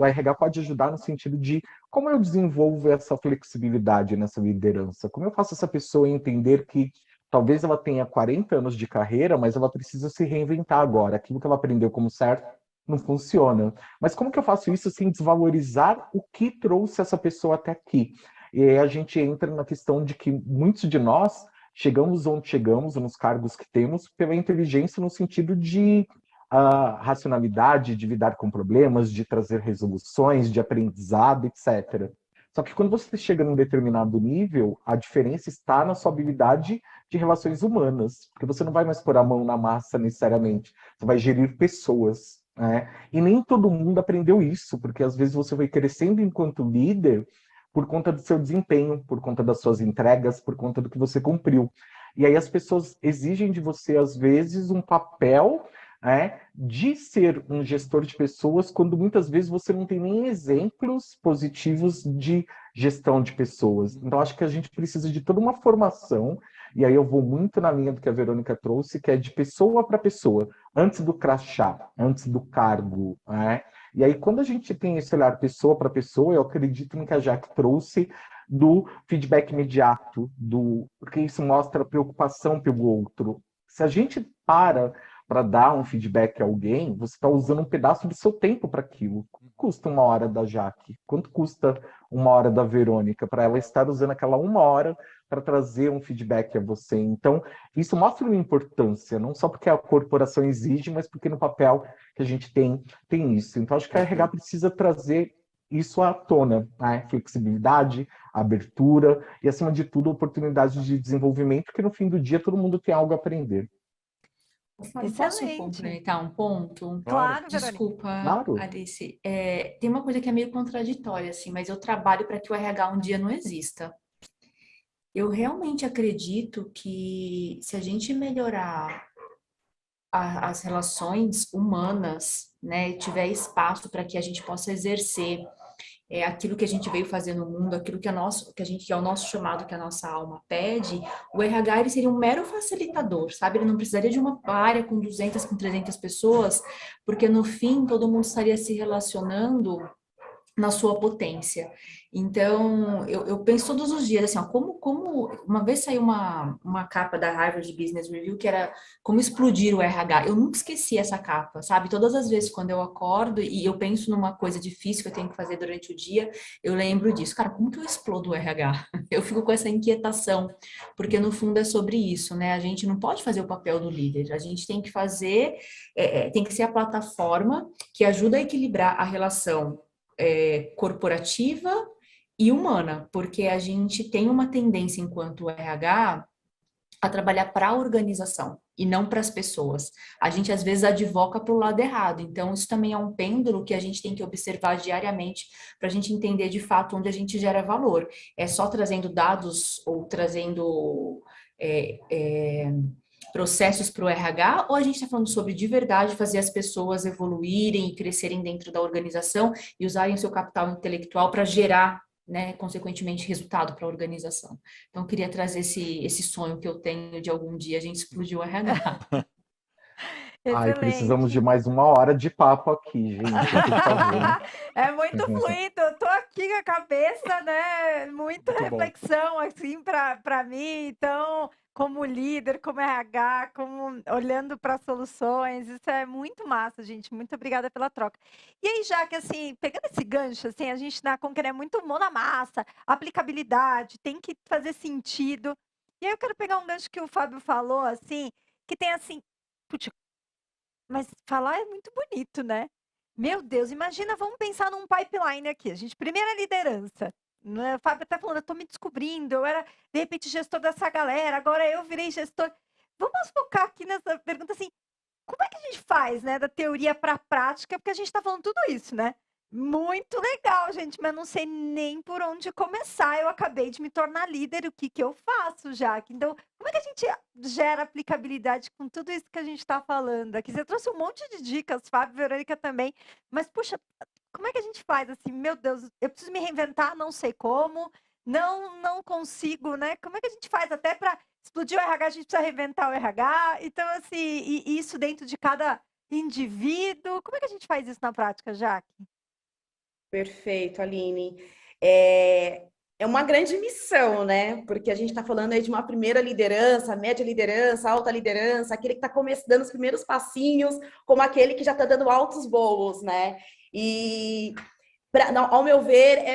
Speaker 3: RH pode ajudar no sentido de como eu desenvolvo essa flexibilidade nessa liderança, como eu faço essa pessoa entender que talvez ela tenha 40 anos de carreira, mas ela precisa se reinventar agora, aquilo que ela aprendeu como certo não funciona. Mas como que eu faço isso sem desvalorizar o que trouxe essa pessoa até aqui? E aí a gente entra na questão de que muitos de nós chegamos onde chegamos, nos cargos que temos, pela inteligência no sentido de a racionalidade, de lidar com problemas, de trazer resoluções, de aprendizado, etc. Só que quando você chega num determinado nível, a diferença está na sua habilidade de relações humanas, porque você não vai mais pôr a mão na massa necessariamente, você vai gerir pessoas. Né? E nem todo mundo aprendeu isso, porque às vezes você vai crescendo enquanto líder por conta do seu desempenho, por conta das suas entregas, por conta do que você cumpriu. E aí as pessoas exigem de você, às vezes, um papel de ser um gestor de pessoas, quando muitas vezes você não tem nem exemplos positivos de gestão de pessoas. Então, acho que a gente precisa de toda uma formação, e aí eu vou muito na linha do que a Verônica trouxe, que é de pessoa para pessoa, antes do crachá, antes do cargo. E aí, quando a gente tem esse olhar pessoa para pessoa, eu acredito no que a Jaque trouxe do feedback imediato, porque isso mostra preocupação pelo outro. Se a gente para dar um feedback a alguém, você está usando um pedaço do seu tempo para aquilo. Quanto custa 1 hora da Jaque? Quanto custa 1 hora da Verônica? Para ela estar usando aquela 1 hora para trazer um feedback a você. Então, isso mostra uma importância, não só porque a corporação exige, mas porque no papel que a gente tem isso. Então, acho que a RH precisa trazer isso à tona, flexibilidade, abertura e, acima de tudo, oportunidade de desenvolvimento, que no fim do dia todo mundo tem algo a aprender.
Speaker 5: Fábio, posso
Speaker 1: Excelente.
Speaker 5: complementar um ponto?
Speaker 1: Claro, Verônica.
Speaker 5: Desculpa,
Speaker 3: Claro.
Speaker 5: Alice. Tem uma coisa que é meio contraditória, assim, mas eu trabalho para que o RH um dia não exista. Eu realmente acredito que se a gente melhorar as relações humanas, né, e tiver espaço para que a gente possa exercer aquilo que a gente veio fazer no mundo, aquilo que é o nosso chamado, que a nossa alma pede, o RH ele seria um mero facilitador, sabe? Ele não precisaria de uma área com 200, com 300 pessoas, porque no fim todo mundo estaria se relacionando na sua potência. Então, eu penso todos os dias, assim, ó, como uma vez saiu uma capa da Harvard Business Review que era como explodir o RH. Eu nunca esqueci essa capa, sabe? Todas as vezes quando eu acordo e eu penso numa coisa difícil que eu tenho que fazer durante o dia, eu lembro disso. Cara, como que eu explodo o RH? Eu fico com essa inquietação, porque no fundo é sobre isso, né? A gente não pode fazer o papel do líder, a gente tem que fazer, tem que ser a plataforma que ajuda a equilibrar a relação corporativa e humana, porque a gente tem uma tendência enquanto RH a trabalhar para a organização e não para as pessoas. A gente às vezes advoca para o lado errado, então isso também é um pêndulo que a gente tem que observar diariamente para a gente entender de fato onde a gente gera valor. É só trazendo dados ou trazendo processos para o RH, ou a gente está falando sobre de verdade fazer as pessoas evoluírem e crescerem dentro da organização e usarem o seu capital intelectual para gerar, né, consequentemente, resultado para a organização. Então, eu queria trazer esse sonho que eu tenho de algum dia a gente explodir o RH.
Speaker 3: Ai, precisamos de
Speaker 1: Excelente.
Speaker 3: mais 1 hora de papo aqui, gente, por favor.
Speaker 1: É muito fluido, eu tô aqui com a cabeça, né? Muita
Speaker 2: Muito bom.
Speaker 1: reflexão, assim, para mim. Então, como líder, como RH, como olhando para soluções, isso é muito massa, gente. Muito obrigada pela troca. E aí, já que assim, pegando esse gancho, assim, a gente na Conquer é muito mão na massa, aplicabilidade, tem que fazer sentido. E aí eu quero pegar um gancho que o Fábio falou, assim, que tem assim, putz, mas falar é muito bonito, né? Meu Deus, imagina, vamos pensar num pipeline aqui. A gente, primeira liderança. Né? O Fábio tá falando, eu tô me descobrindo, eu era, de repente, gestor dessa galera, agora eu virei gestor. Vamos focar aqui nessa pergunta assim, como é que a gente faz, né, da teoria para a prática? Porque a gente está falando tudo isso, né? Muito legal, gente, mas não sei nem por onde começar. Eu acabei de me tornar líder, o que que eu faço, Jaque? Então, como é que a gente gera aplicabilidade com tudo isso que a gente está falando aqui? Você trouxe um monte de dicas, Fábio, Verônica também, mas puxa, como é que a gente faz assim? Meu Deus, eu preciso me reinventar, não sei como, não consigo, né? Como é que a gente faz até para explodir o RH, a gente precisa reinventar o RH. Então, assim, e isso dentro de cada indivíduo. Como é que a gente faz isso na prática, Jaque?
Speaker 4: Perfeito, Aline. É uma grande missão, né? Porque a gente está falando aí de uma primeira liderança, média liderança, alta liderança, aquele que está dando os primeiros passinhos, como aquele que já está dando altos voos, né? E, ao meu ver,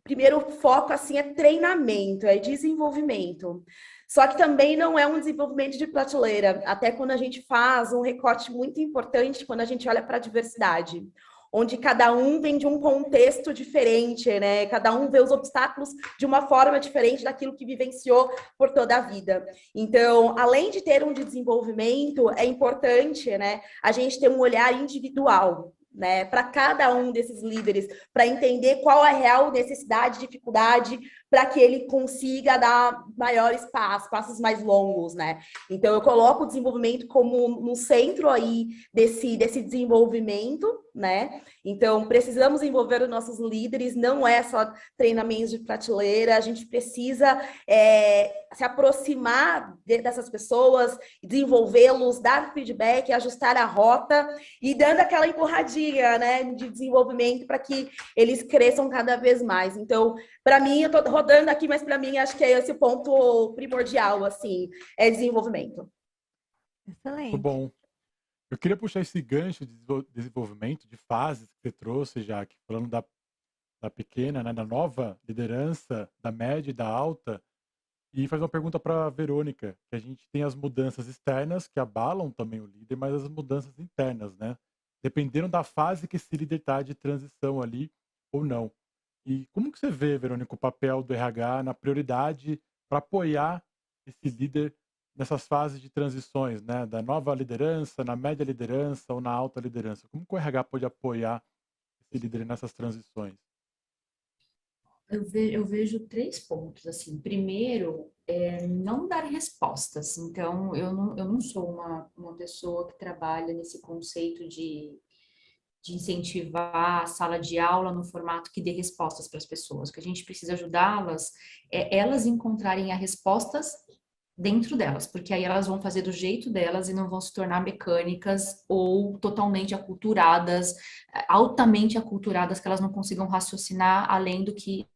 Speaker 4: primeiro foco assim é treinamento, é desenvolvimento. Só que também não é um desenvolvimento de prateleira, até quando a gente faz um recorte muito importante, quando a gente olha para a diversidade, onde cada um vem de um contexto diferente, né? Cada um vê os obstáculos de uma forma diferente daquilo que vivenciou por toda a vida. Então, além de ter um desenvolvimento, é importante, né, a gente ter um olhar individual, né, para cada um desses líderes, para entender qual é a real necessidade, dificuldade, para que ele consiga dar maiores passos mais longos, né? Então, eu coloco o desenvolvimento como no centro aí desse desenvolvimento, né? Então, precisamos envolver os nossos líderes, não é só treinamentos de prateleira, a gente precisa se aproximar dessas pessoas, desenvolvê-los, dar feedback, ajustar a rota e dando aquela empurradinha, né, de desenvolvimento para que eles cresçam cada vez mais. Então, para mim, eu estou rodando aqui, mas para mim acho que é esse o ponto primordial, assim, é desenvolvimento.
Speaker 2: Muito
Speaker 1: Excelente.
Speaker 2: bom. Eu queria puxar esse gancho de desenvolvimento de fases que você trouxe, Jaque, falando da pequena, né, da nova liderança, da média e da alta, e fazer uma pergunta para a Verônica, que a gente tem as mudanças externas que abalam também o líder, mas as mudanças internas, né? Dependendo da fase que esse líder está de transição ali ou não. E como que você vê, Verônica, o papel do RH na prioridade para apoiar esse líder nessas fases de transições, né? Da nova liderança, na média liderança ou na alta liderança? Como que o RH pode apoiar esse líder nessas transições?
Speaker 5: Eu vejo 3 pontos, assim. Primeiro, não dar respostas. Então, eu não sou uma pessoa que trabalha nesse conceito de incentivar a sala de aula no formato que dê respostas para as pessoas. O que a gente precisa ajudá-las é elas encontrarem as respostas dentro delas, porque aí elas vão fazer do jeito delas e não vão se tornar mecânicas ou totalmente aculturadas, altamente aculturadas, que elas não consigam raciocinar além do que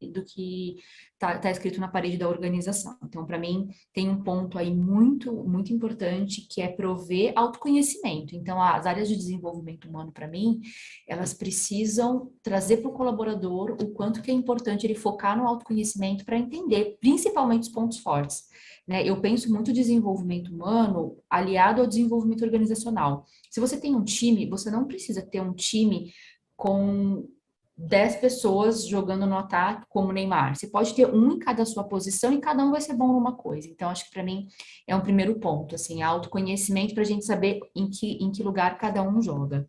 Speaker 5: tá escrito na parede da organização. Então, para mim, tem um ponto aí muito, muito importante, que é prover autoconhecimento. Então, as áreas de desenvolvimento humano, para mim, elas precisam trazer para o colaborador o quanto que é importante ele focar no autoconhecimento para entender, principalmente os pontos fortes. Né? Eu penso muito desenvolvimento humano aliado ao desenvolvimento organizacional. Se você tem um time, você não precisa ter um time com 10 pessoas jogando no ataque como o Neymar. Você pode ter um em cada sua posição e cada um vai ser bom numa coisa. Então, acho que para mim é um primeiro ponto, assim, autoconhecimento para a gente saber em que lugar cada um joga.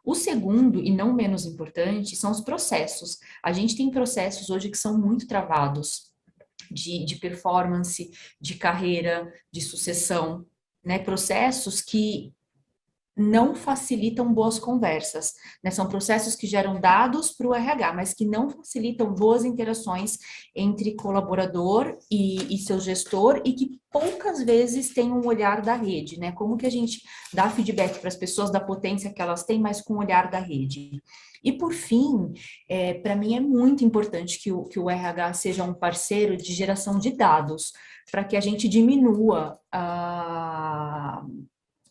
Speaker 5: O segundo, e não menos importante, são os processos. A gente tem processos hoje que são muito travados, de performance, de carreira, de sucessão, né? Processos que não facilitam boas conversas, né? São processos que geram dados para o RH, mas que não facilitam boas interações entre colaborador e seu gestor e que poucas vezes têm um olhar da rede, né? Como que a gente dá feedback para as pessoas da potência que elas têm, mas com o olhar da rede? E por fim, para mim é muito importante que o RH seja um parceiro de geração de dados, para que a gente diminua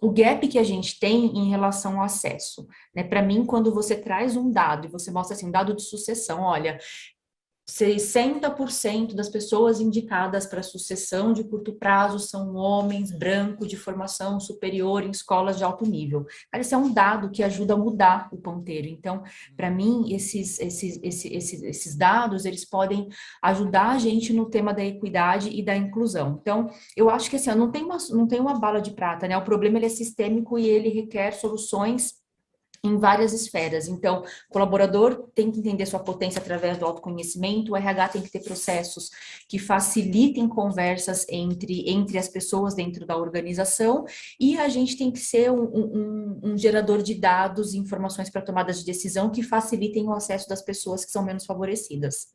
Speaker 5: o gap que a gente tem em relação ao acesso, né? Para mim, quando você traz um dado e você mostra assim, um dado de sucessão, olha, 60% das pessoas indicadas para sucessão de curto prazo são homens brancos de formação superior em escolas de alto nível. Cara, esse é um dado que ajuda a mudar o ponteiro. Então, para mim, esses dados, eles podem ajudar a gente no tema da equidade e da inclusão. Então, eu acho que assim, não tem uma bala de prata, né? O problema ele é sistêmico e ele requer soluções em várias esferas. Então, o colaborador tem que entender sua potência através do autoconhecimento, o RH tem que ter processos que facilitem conversas entre as pessoas dentro da organização, e a gente tem que ser um gerador de dados e informações para tomadas de decisão que facilitem o acesso das pessoas que são menos favorecidas.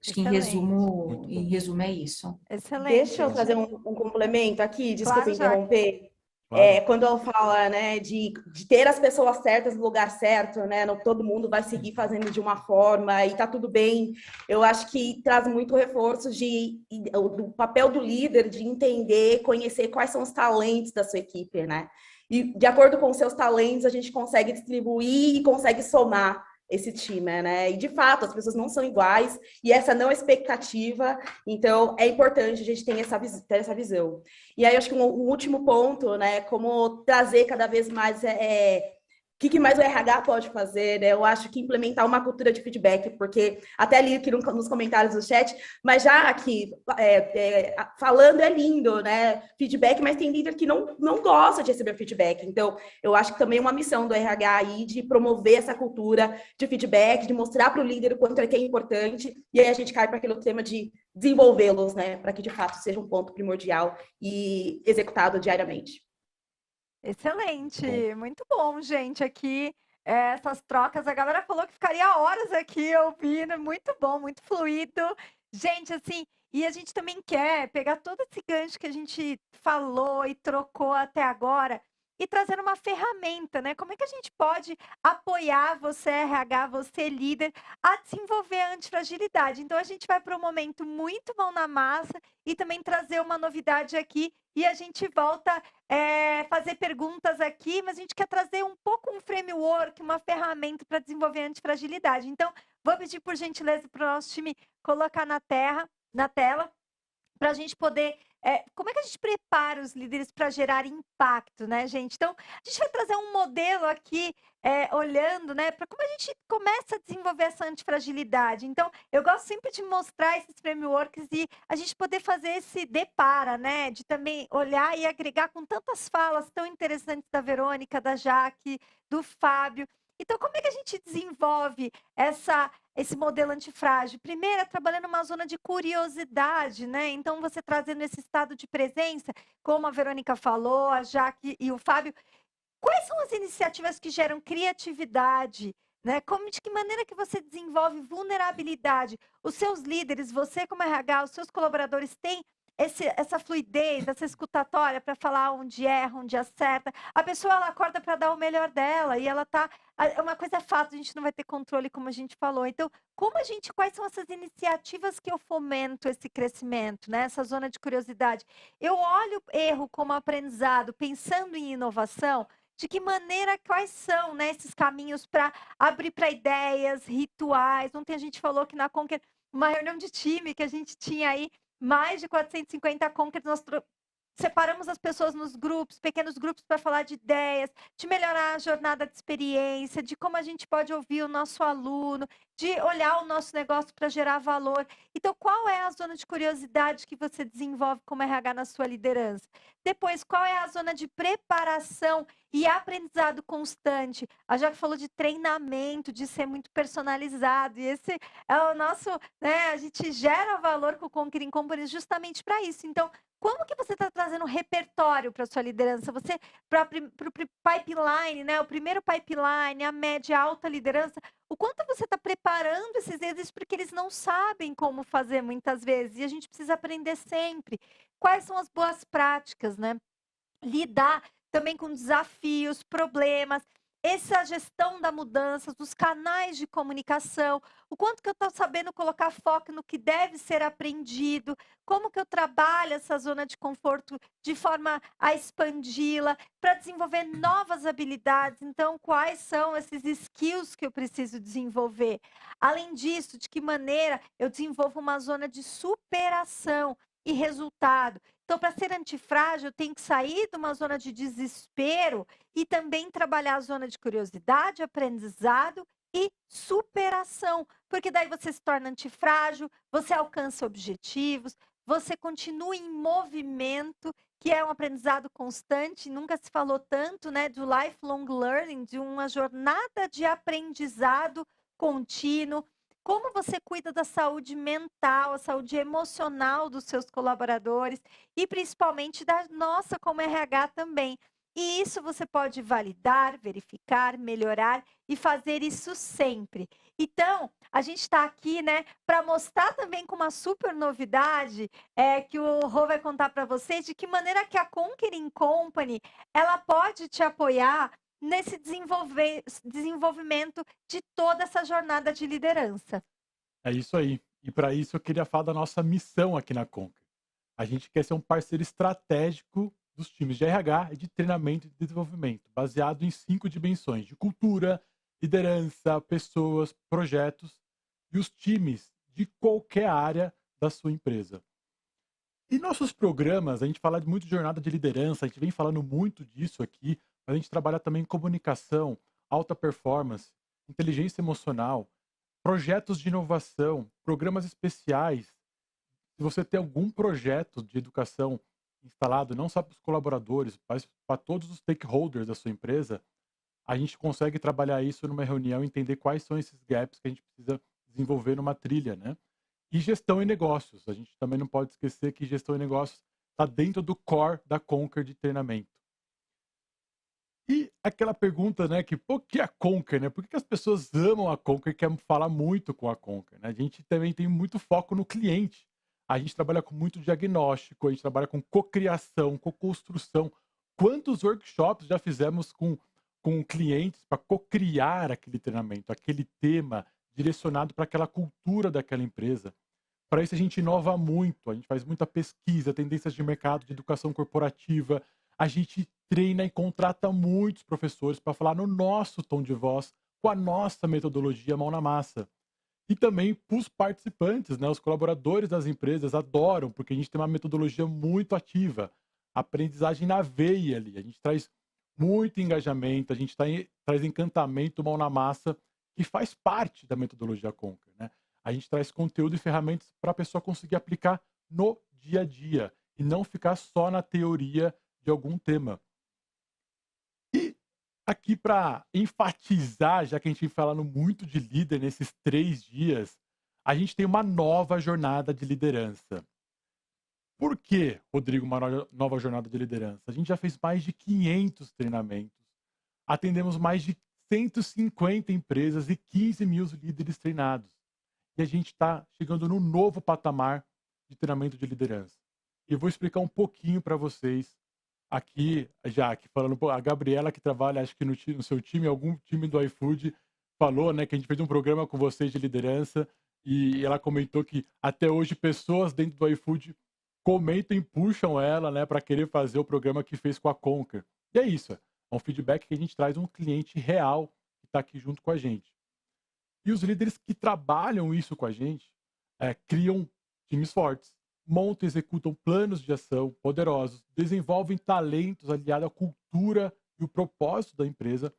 Speaker 5: Acho que em resumo é isso.
Speaker 1: Excelente.
Speaker 4: Deixa eu trazer um complemento aqui, desculpa
Speaker 1: Claro, Jaque.
Speaker 4: interromper.
Speaker 2: Claro.
Speaker 4: Quando ela fala, né, de ter as pessoas certas no lugar certo, né, não todo mundo vai seguir fazendo de uma forma e tá tudo bem. Eu acho que traz muito reforço do papel do líder de entender, conhecer quais são os talentos da sua equipe, né? E de acordo com os seus talentos, a gente consegue distribuir e consegue somar esse time, né? E de fato, as pessoas não são iguais e essa não é expectativa, então é importante a gente ter essa visão. E aí, eu acho que um último ponto, né? Como trazer cada vez mais o que mais o RH pode fazer, né? Eu acho que implementar uma cultura de feedback, porque até ali aqui nos comentários do chat, mas já aqui falando é lindo, né? Feedback, mas tem líder que não gosta de receber feedback. Então, eu acho que também é uma missão do RH aí de promover essa cultura de feedback, de mostrar para o líder o quanto é que é importante, e aí a gente cai para aquele tema de desenvolvê-los, né? Para que de fato seja um ponto primordial e executado diariamente.
Speaker 1: Excelente, muito bom, gente, aqui, essas trocas, a galera falou que ficaria horas aqui ouvindo, muito bom, muito fluido. Gente, assim, e a gente também quer pegar todo esse gancho que a gente falou e trocou até agora e trazer uma ferramenta, né? Como é que a gente pode apoiar você, RH, você líder, a desenvolver a antifragilidade? Então, a gente vai para um momento muito bom na massa e também trazer uma novidade aqui e a gente volta fazer perguntas aqui, mas a gente quer trazer um pouco um framework, uma ferramenta para desenvolver a antifragilidade. Então, vou pedir por gentileza para o nosso time colocar na tela, para a gente poder. Como é que a gente prepara os líderes para gerar impacto, né, gente? Então, a gente vai trazer um modelo aqui, olhando, né, para como a gente começa a desenvolver essa antifragilidade. Então, eu gosto sempre de mostrar esses frameworks e a gente poder fazer esse depara, né, de também olhar e agregar com tantas falas tão interessantes da Verônica, da Jaque, do Fábio. Então, como é que a gente desenvolve esse modelo antifrágil? Primeiro, é trabalhando uma zona de curiosidade, né? Então, você trazendo esse estado de presença, como a Verônica falou, a Jaque e o Fábio, quais são as iniciativas que geram criatividade, né? De que maneira que você desenvolve vulnerabilidade? Os seus líderes, você como RH, os seus colaboradores têm essa fluidez, essa escutatória para falar onde erra, onde acerta. A pessoa, ela acorda para dar o melhor dela e ela tá... Uma coisa é fato, a gente não vai ter controle, como a gente falou. Então, quais são essas iniciativas que eu fomento esse crescimento, né? Essa zona de curiosidade? Eu olho o erro como aprendizado, pensando em inovação, de que maneira, quais são, né, esses caminhos para abrir para ideias, rituais. Ontem a gente falou que na Conquer, uma reunião de time que a gente tinha aí, mais de 450 Conquer, nós separamos as pessoas nos grupos, pequenos grupos, para falar de ideias, de melhorar a jornada de experiência, de como a gente pode ouvir o nosso aluno, de olhar o nosso negócio para gerar valor. Então, qual é a zona de curiosidade que você desenvolve como RH na sua liderança? Depois, qual é a zona de preparação E aprendizado constante. A Jaque falou de treinamento, de ser muito personalizado. E esse é o nosso, né? A gente gera valor com o Conquering Company justamente para isso. Então, como que você está trazendo repertório para sua liderança? Você, para o pipeline, né? O primeiro pipeline, a média, a alta liderança, o quanto você está preparando esses exercícios, porque eles não sabem como fazer muitas vezes, e a gente precisa aprender sempre. Quais são as boas práticas, né? Lidar também com desafios, problemas, essa gestão da mudança, dos canais de comunicação, o quanto que eu estou sabendo colocar foco no que deve ser aprendido, como que eu trabalho essa zona de conforto de forma a expandi-la, para desenvolver novas habilidades. Então, quais são esses skills que eu preciso desenvolver? Além disso, de que maneira eu desenvolvo uma zona de superação e resultado? Então, para ser antifrágil, eu tenho que sair de uma zona de desespero e também trabalhar a zona de curiosidade, aprendizado e superação, porque daí você se torna antifrágil, você alcança objetivos, você continua em movimento, que é um aprendizado constante. Nunca se falou tanto, né, do lifelong learning, de uma jornada de aprendizado contínuo. Como você cuida da saúde mental, a saúde emocional dos seus colaboradores e principalmente da nossa como RH também. E isso você pode validar, verificar, melhorar e fazer isso sempre. Então, a gente está aqui, né, para mostrar também com uma super novidade que o Rô vai contar para vocês de que maneira que a Conquering Company ela pode te apoiar nesse desenvolvimento de toda essa jornada de liderança.
Speaker 2: É isso aí. E para isso eu queria falar da nossa missão aqui na Conquer. A gente quer ser um parceiro estratégico dos times de RH e de treinamento e desenvolvimento, baseado em 5 dimensões de cultura, liderança, pessoas, projetos e os times de qualquer área da sua empresa. E nossos programas, a gente fala muito de jornada de liderança, a gente vem falando muito disso aqui, mas a gente trabalha também em comunicação, alta performance, inteligência emocional, projetos de inovação, programas especiais. Se você tem algum projeto de educação instalado, não só para os colaboradores, mas para todos os stakeholders da sua empresa, a gente consegue trabalhar isso numa reunião, entender quais são esses gaps que a gente precisa desenvolver numa trilha, né? E gestão e negócios. A gente também não pode esquecer que gestão e negócios está dentro do core da Conquer de treinamento. E aquela pergunta, né, que por que a Conquer, né? Por que as pessoas amam a Conquer e querem falar muito com a Conquer, né? A gente também tem muito foco no cliente. A gente trabalha com muito diagnóstico, a gente trabalha com cocriação, co-construção. Quantos workshops já fizemos com clientes para cocriar aquele treinamento, aquele tema direcionado para aquela cultura daquela empresa? Para isso a gente inova muito, a gente faz muita pesquisa, tendências de mercado, de educação corporativa, a gente treina e contrata muitos professores para falar no nosso tom de voz, com a nossa metodologia mão na massa. E também para os participantes, né, os colaboradores das empresas adoram, porque a gente tem uma metodologia muito ativa, aprendizagem na veia ali, a gente traz muito engajamento, a gente traz encantamento, mão na massa, que faz parte da metodologia Conquer, né? A gente traz conteúdo e ferramentas para a pessoa conseguir aplicar no dia a dia e não ficar só na teoria de algum tema. E aqui para enfatizar, já que a gente vem falando muito de líder nesses 3 dias, a gente tem uma nova jornada de liderança. Por que, Rodrigo, uma nova jornada de liderança? A gente já fez mais de 500 treinamentos, atendemos mais de 150 empresas e 15 mil líderes treinados. E a gente está chegando num novo patamar de treinamento de liderança. E eu vou explicar um pouquinho para vocês aqui, já que falando, a Gabriela que trabalha, acho que no seu time, algum time do iFood, falou, né, que a gente fez um programa com vocês de liderança e ela comentou que até hoje pessoas dentro do iFood comentam e puxam ela, né, para querer fazer o programa que fez com a Conquer. E é isso, é um feedback que a gente traz um cliente real que está aqui junto com a gente. E os líderes que trabalham isso com a gente criam times fortes, montam e executam planos de ação poderosos, desenvolvem talentos aliados à cultura e o propósito da empresa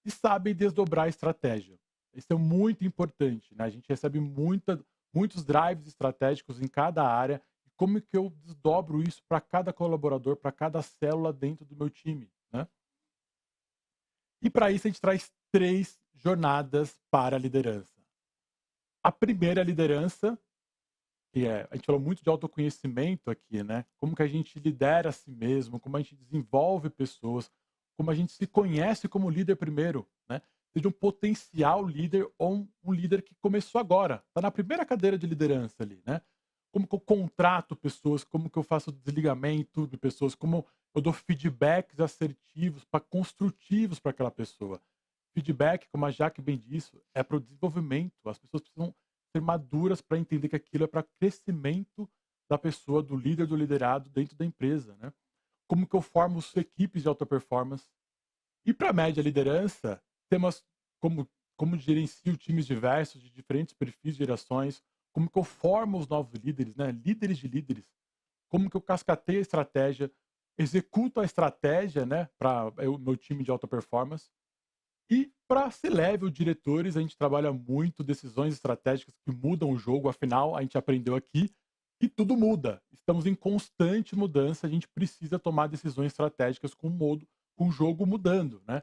Speaker 2: e sabem desdobrar a estratégia. Isso é muito importante, né? A gente recebe muitos drives estratégicos em cada área e como que eu desdobro isso para cada colaborador, para cada célula dentro do meu time, né? E para isso a gente traz 3 jornadas para a liderança. A primeira é a liderança, que é, a gente falou muito de autoconhecimento aqui, né? Como que a gente lidera a si mesmo, como a gente desenvolve pessoas, como a gente se conhece como líder primeiro, né? Seja um potencial líder ou um líder que começou agora, está na primeira cadeira de liderança ali, né? Como que eu contrato pessoas, como que eu faço desligamento de pessoas, como eu dou feedbacks assertivos, construtivos para aquela pessoa. Feedback, como a Jaque bem disse, é para o desenvolvimento. As pessoas precisam ser maduras para entender que aquilo é para crescimento da pessoa, do líder, do liderado dentro da empresa, né? Como que eu formo as equipes de alta performance. E para a média liderança, temas como como gerencio times diversos de diferentes perfis de gerações, como que eu formo os novos líderes, né? Líderes de líderes, como que eu cascateio a estratégia, executo a estratégia, né, para o meu time de alta performance. E para C-level, diretores, a gente trabalha muito decisões estratégicas que mudam o jogo, afinal, a gente aprendeu aqui que tudo muda. Estamos em constante mudança, a gente precisa tomar decisões estratégicas com o jogo mudando, né?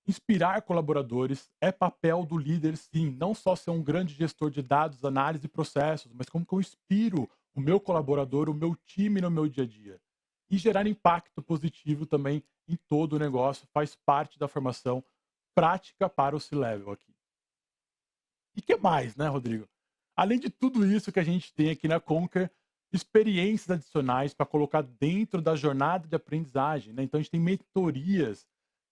Speaker 2: Inspirar colaboradores é papel do líder, sim, não só ser um grande gestor de dados, análise e processos, mas como que eu inspiro o meu colaborador, o meu time no meu dia a dia. E gerar impacto positivo também em todo o negócio, faz parte da formação prática para o C-Level aqui. E que mais, né, Rodrigo? Além de tudo isso que a gente tem aqui na Conquer, experiências adicionais para colocar dentro da jornada de aprendizagem, né? Então a gente tem mentorias,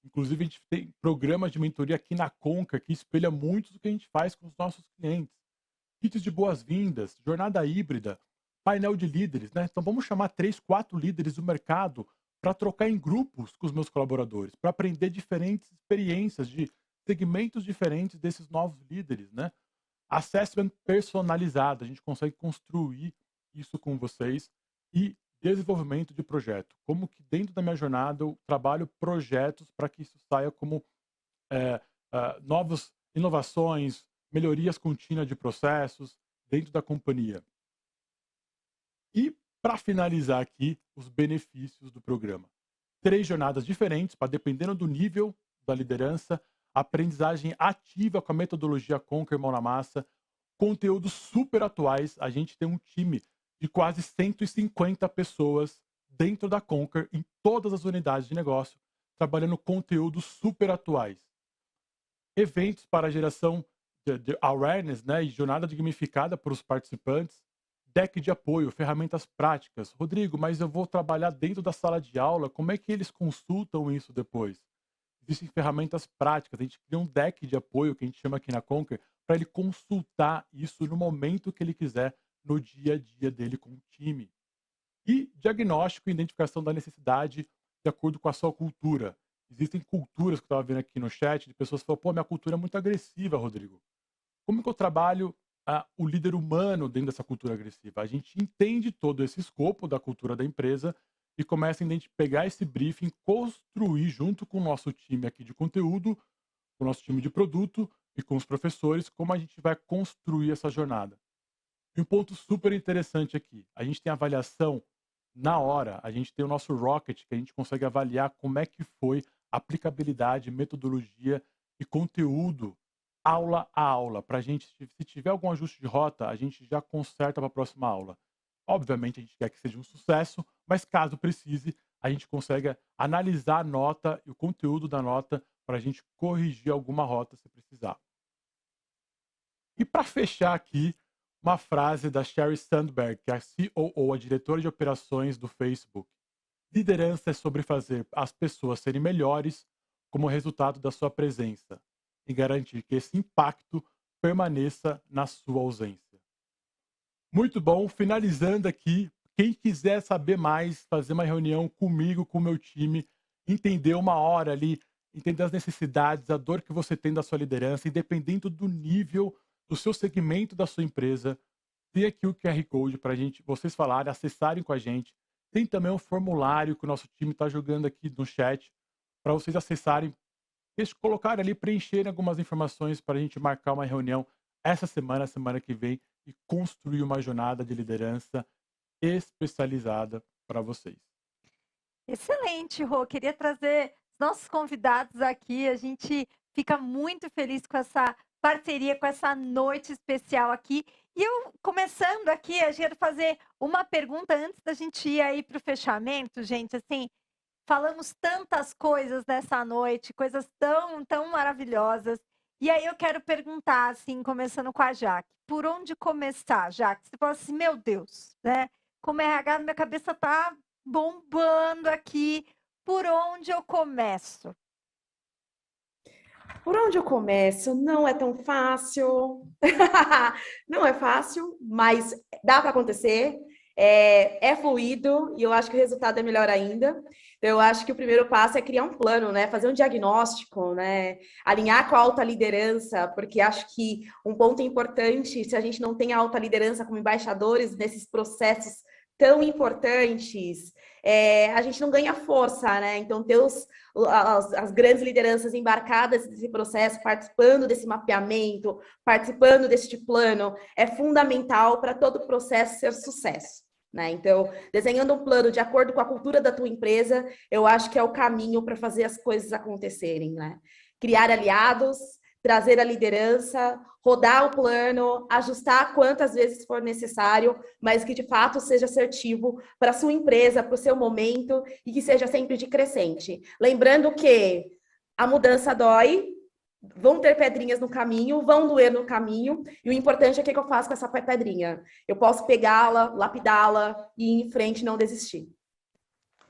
Speaker 2: inclusive a gente tem programas de mentoria aqui na Conquer que espelha muito do que a gente faz com os nossos clientes. Kits de boas-vindas, jornada híbrida, painel de líderes, né? Então vamos chamar 3, 4 líderes do mercado para trocar em grupos com os meus colaboradores, para aprender diferentes experiências de segmentos diferentes desses novos líderes, né? Assessment personalizado, a gente consegue construir isso com vocês e desenvolvimento de projeto. Como que dentro da minha jornada eu trabalho projetos para que isso saia como novas inovações, melhorias contínuas de processos dentro da companhia. E para finalizar aqui, os benefícios do programa. 3 jornadas diferentes, para dependendo do nível da liderança, aprendizagem ativa com a metodologia Conquer Mão na Massa, conteúdos super atuais. A gente tem um time de quase 150 pessoas dentro da Conquer, em todas as unidades de negócio, trabalhando conteúdos super atuais. Eventos para a geração de awareness, né, e jornada gamificada para os participantes, deck de apoio, ferramentas práticas. Rodrigo, mas eu vou trabalhar dentro da sala de aula, como é que eles consultam isso depois? Existem ferramentas práticas, a gente cria um deck de apoio, que a gente chama aqui na Conquer, para ele consultar isso no momento que ele quiser, no dia a dia dele com o time. E diagnóstico e identificação da necessidade de acordo com a sua cultura. Existem culturas que eu estava vendo aqui no chat, de pessoas que falam, pô, minha cultura é muito agressiva, Rodrigo. Como que eu trabalho o líder humano dentro dessa cultura agressiva? A gente entende todo esse escopo da cultura da empresa e começa a pegar esse briefing, construir junto com o nosso time aqui de conteúdo, com o nosso time de produto e com os professores, como a gente vai construir essa jornada. E um ponto super interessante aqui, a gente tem avaliação na hora, a gente tem o nosso Rocket, que a gente consegue avaliar como é que foi a aplicabilidade, metodologia e conteúdo, aula a aula, para a gente, se tiver algum ajuste de rota, a gente já conserta para a próxima aula. Obviamente a gente quer que seja um sucesso, mas caso precise, a gente consegue analisar a nota e o conteúdo da nota para a gente corrigir alguma rota se precisar. E para fechar aqui, uma frase da Sheryl Sandberg, que é a COO, a diretora de operações do Facebook. Liderança é sobre fazer as pessoas serem melhores como resultado da sua presença e garantir que esse impacto permaneça na sua ausência. Muito bom, finalizando aqui, quem quiser saber mais, fazer uma reunião comigo, com o meu time, entender uma hora ali, entender as necessidades, a dor que você tem da sua liderança, independente do nível do seu segmento da sua empresa, tem aqui o QR Code para vocês falarem, acessarem com a gente. Tem também um formulário que o nosso time está jogando aqui no chat para vocês acessarem, eles colocarem ali, preencherem algumas informações para a gente marcar uma reunião essa semana que vem e construir uma jornada de liderança especializada para vocês.
Speaker 1: Excelente, Rô. Queria trazer nossos convidados aqui. A gente fica muito feliz com essa parceria, com essa noite especial aqui. E eu, começando aqui, eu quero fazer uma pergunta antes da gente ir aí para o fechamento, gente. Assim, falamos tantas coisas nessa noite, coisas tão, tão maravilhosas. E aí eu quero perguntar, assim, começando com a Jaque, por onde começar, Jaque? Você fala assim, meu Deus, né? Como RH, minha cabeça tá bombando aqui. Por onde eu começo?
Speaker 4: Por onde eu começo? Não é tão fácil. Não é fácil, mas dá para acontecer. É fluido e eu acho que o resultado é melhor ainda. Eu acho que o primeiro passo é criar um plano, né? Fazer um diagnóstico, né? Alinhar com a alta liderança, porque acho que um ponto importante, se a gente não tem a alta liderança como embaixadores nesses processos tão importantes, a gente não ganha força, né? Então, ter as grandes lideranças embarcadas nesse processo, participando desse mapeamento, participando deste plano, é fundamental para todo o processo ser sucesso. Né? Então, desenhando um plano de acordo com a cultura da tua empresa, eu acho que é o caminho para fazer as coisas acontecerem. Né? Criar aliados, trazer a liderança, rodar o plano, ajustar quantas vezes for necessário, mas que de fato seja assertivo para a sua empresa, para o seu momento e que seja sempre de crescente. Lembrando que a mudança dói, vão ter pedrinhas no caminho, vão doer no caminho, e o importante é o que eu faço com essa pedrinha. Eu posso pegá-la, lapidá-la e ir em frente e não desistir.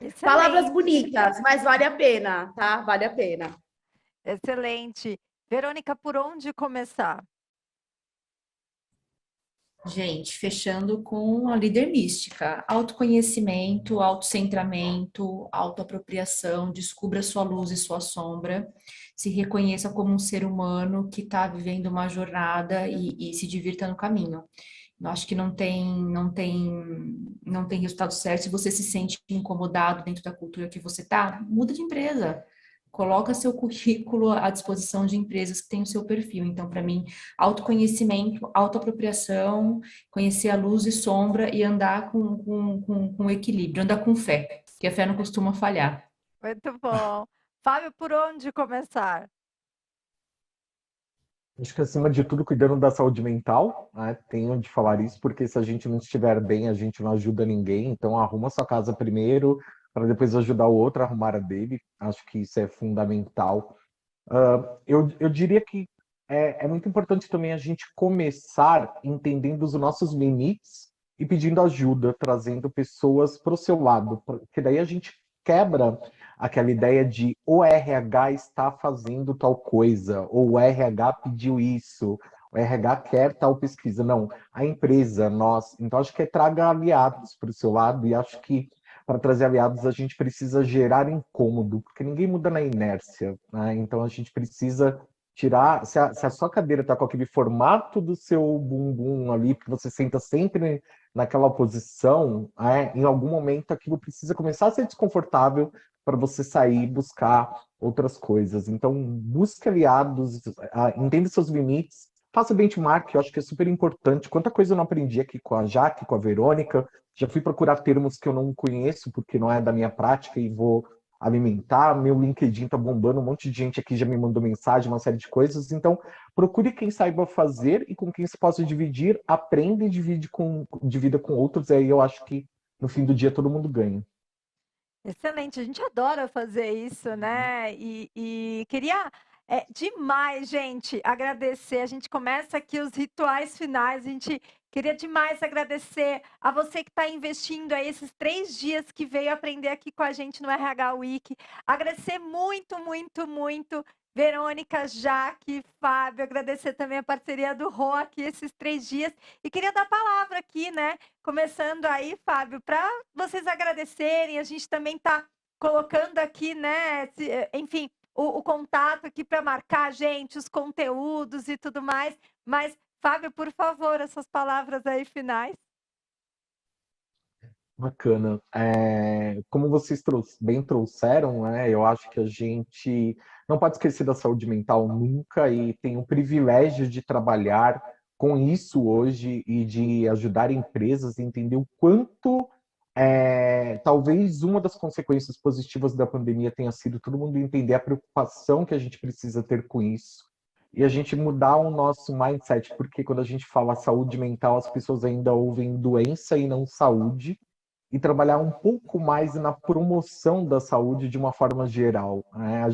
Speaker 1: Excelente.
Speaker 4: Palavras bonitas, mas vale a pena, tá? Vale a pena.
Speaker 1: Excelente. Verônica, por onde começar?
Speaker 5: Gente, fechando com a líder mística, autoconhecimento, autocentramento, autoapropriação, descubra sua luz e sua sombra, se reconheça como um ser humano que está vivendo uma jornada e se divirta no caminho. Eu acho que não tem resultado certo. Se você se sente incomodado dentro da cultura que você está, muda de empresa. Coloca seu currículo à disposição de empresas que têm o seu perfil. Então, para mim, autoconhecimento, autoapropriação, conhecer a luz e sombra e andar com equilíbrio, andar com fé, porque a fé não costuma falhar.
Speaker 1: Muito bom. Fábio, por onde começar?
Speaker 3: Acho que, acima de tudo, cuidando da saúde mental, né? Tenho de falar isso, porque se a gente não estiver bem, a gente não ajuda ninguém. Então, arruma sua casa primeiro, para depois ajudar o outro a arrumar a dele. Acho que isso é fundamental. Eu diria que é muito importante também a gente começar entendendo os nossos limites e pedindo ajuda, trazendo pessoas para o seu lado, porque daí a gente quebra aquela ideia de o RH está fazendo tal coisa, ou o RH pediu isso, o RH quer tal pesquisa. Não, a empresa, nós. Então, acho que traga aliados para o seu lado, e acho que para trazer aliados a gente precisa gerar incômodo, porque ninguém muda na inércia, né? Então, a gente precisa tirar. Se a sua cadeira está com aquele formato do seu bumbum ali, que você senta sempre naquela posição, em algum momento aquilo precisa começar a ser desconfortável para você sair e buscar outras coisas. Então, busque aliados, entenda seus limites, faça benchmark, eu acho que é super importante. Quanta coisa eu não aprendi aqui com a Jaque, com a Verônica, já fui procurar termos que eu não conheço, porque não é da minha prática, e vou alimentar. Meu LinkedIn tá bombando, um monte de gente aqui já me mandou mensagem, uma série de coisas. Então, procure quem saiba fazer e com quem você possa dividir, aprenda e divida com outros, aí eu acho que no fim do dia todo mundo ganha.
Speaker 1: Excelente, a gente adora fazer isso, né? E queria demais, gente, agradecer. A gente começa aqui os rituais finais. A gente queria demais agradecer a você que está investindo aí esses 3 dias que veio aprender aqui com a gente no RH Week. Agradecer muito, muito, muito. Verônica, Jaque, Fábio, agradecer também a parceria do Rô aqui esses 3 dias. E queria dar a palavra aqui, né? Começando aí, Fábio, para vocês agradecerem. A gente também está colocando aqui, né? Enfim, o contato aqui para marcar a gente, os conteúdos e tudo mais. Mas, Fábio, por favor, essas palavras aí finais.
Speaker 3: Bacana. Como vocês bem trouxeram, né, eu acho que a gente não pode esquecer da saúde mental nunca, e tem o privilégio de trabalhar com isso hoje e de ajudar empresas a entender o quanto Talvez uma das consequências positivas da pandemia tenha sido todo mundo entender a preocupação que a gente precisa ter com isso e a gente mudar o nosso mindset, porque quando a gente fala saúde mental, as pessoas ainda ouvem doença e não saúde, e trabalhar um pouco mais na promoção da saúde de uma forma geral, né?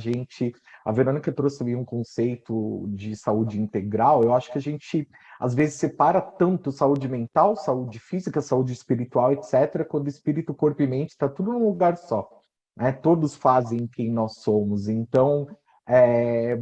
Speaker 3: A Verônica trouxe ali um conceito de saúde integral. Eu acho que a gente às vezes separa tanto saúde mental, saúde física, saúde espiritual, etc., quando espírito, corpo e mente está tudo num lugar só, né? Todos fazem quem nós somos. Então, é,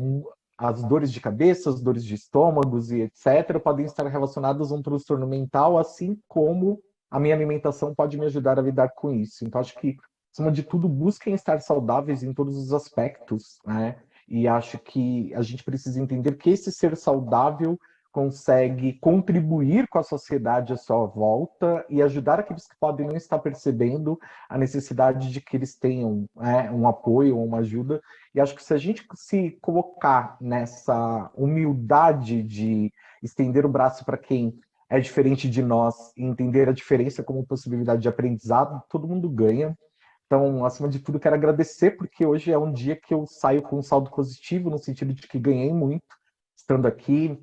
Speaker 3: as dores de cabeça, as dores de estômagos e etc., podem estar relacionadas a um transtorno mental, assim como a minha alimentação pode me ajudar a lidar com isso. Então, acho que, acima de tudo, busquem estar saudáveis em todos os aspectos, né? E acho que a gente precisa entender que esse ser saudável consegue contribuir com a sociedade à sua volta e ajudar aqueles que podem não estar percebendo a necessidade de que eles tenham, né, um apoio, uma ajuda. E acho que se a gente se colocar nessa humildade de estender o braço para quem é diferente de nós e entender a diferença como possibilidade de aprendizado, todo mundo ganha. Então, acima de tudo, quero agradecer, porque hoje é um dia que eu saio com um saldo positivo, no sentido de que ganhei muito estando aqui.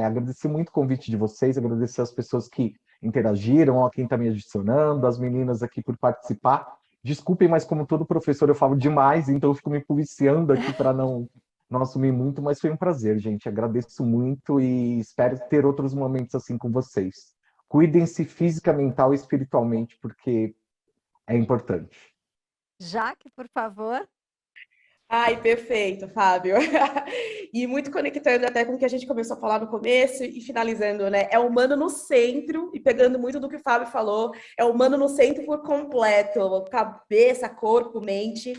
Speaker 3: Agradecer muito o convite de vocês, agradecer as pessoas que interagiram, a quem está me adicionando, as meninas aqui por participar. Desculpem, mas como todo professor eu falo demais, então eu fico me policiando aqui para não assumir muito, mas foi um prazer, gente. Agradeço muito e espero ter outros momentos assim com vocês. Cuidem-se física, mental e espiritualmente, porque é importante.
Speaker 1: Jaque, por favor.
Speaker 4: Ai, perfeito, Fábio. E muito conectando até com o que a gente começou a falar no começo e finalizando, né? É o humano no centro, e pegando muito do que o Fábio falou, é o humano no centro por completo, cabeça, corpo, mente,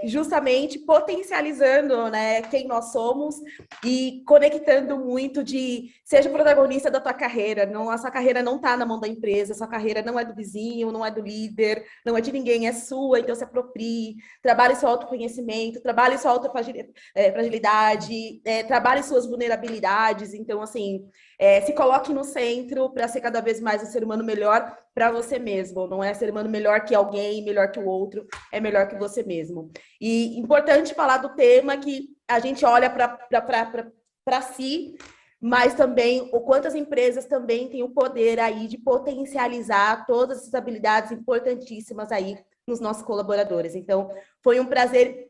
Speaker 4: justamente potencializando, né, quem nós somos e conectando muito de seja o protagonista da tua carreira. Não, a sua carreira não está na mão da empresa, a sua carreira não é do vizinho, não é do líder, não é de ninguém, é sua, então se aproprie, trabalhe seu autoconhecimento, trabalhe sua autofragilidade, trabalhe suas vulnerabilidades. Então, assim, se coloque no centro para ser cada vez mais um ser humano melhor para você mesmo. Não é ser humano melhor que alguém, melhor que o outro, é melhor que você mesmo. E importante falar do tema que a gente olha para si, mas também o quanto as empresas também têm o poder aí de potencializar todas essas habilidades importantíssimas aí nos nossos colaboradores. Então, foi um prazer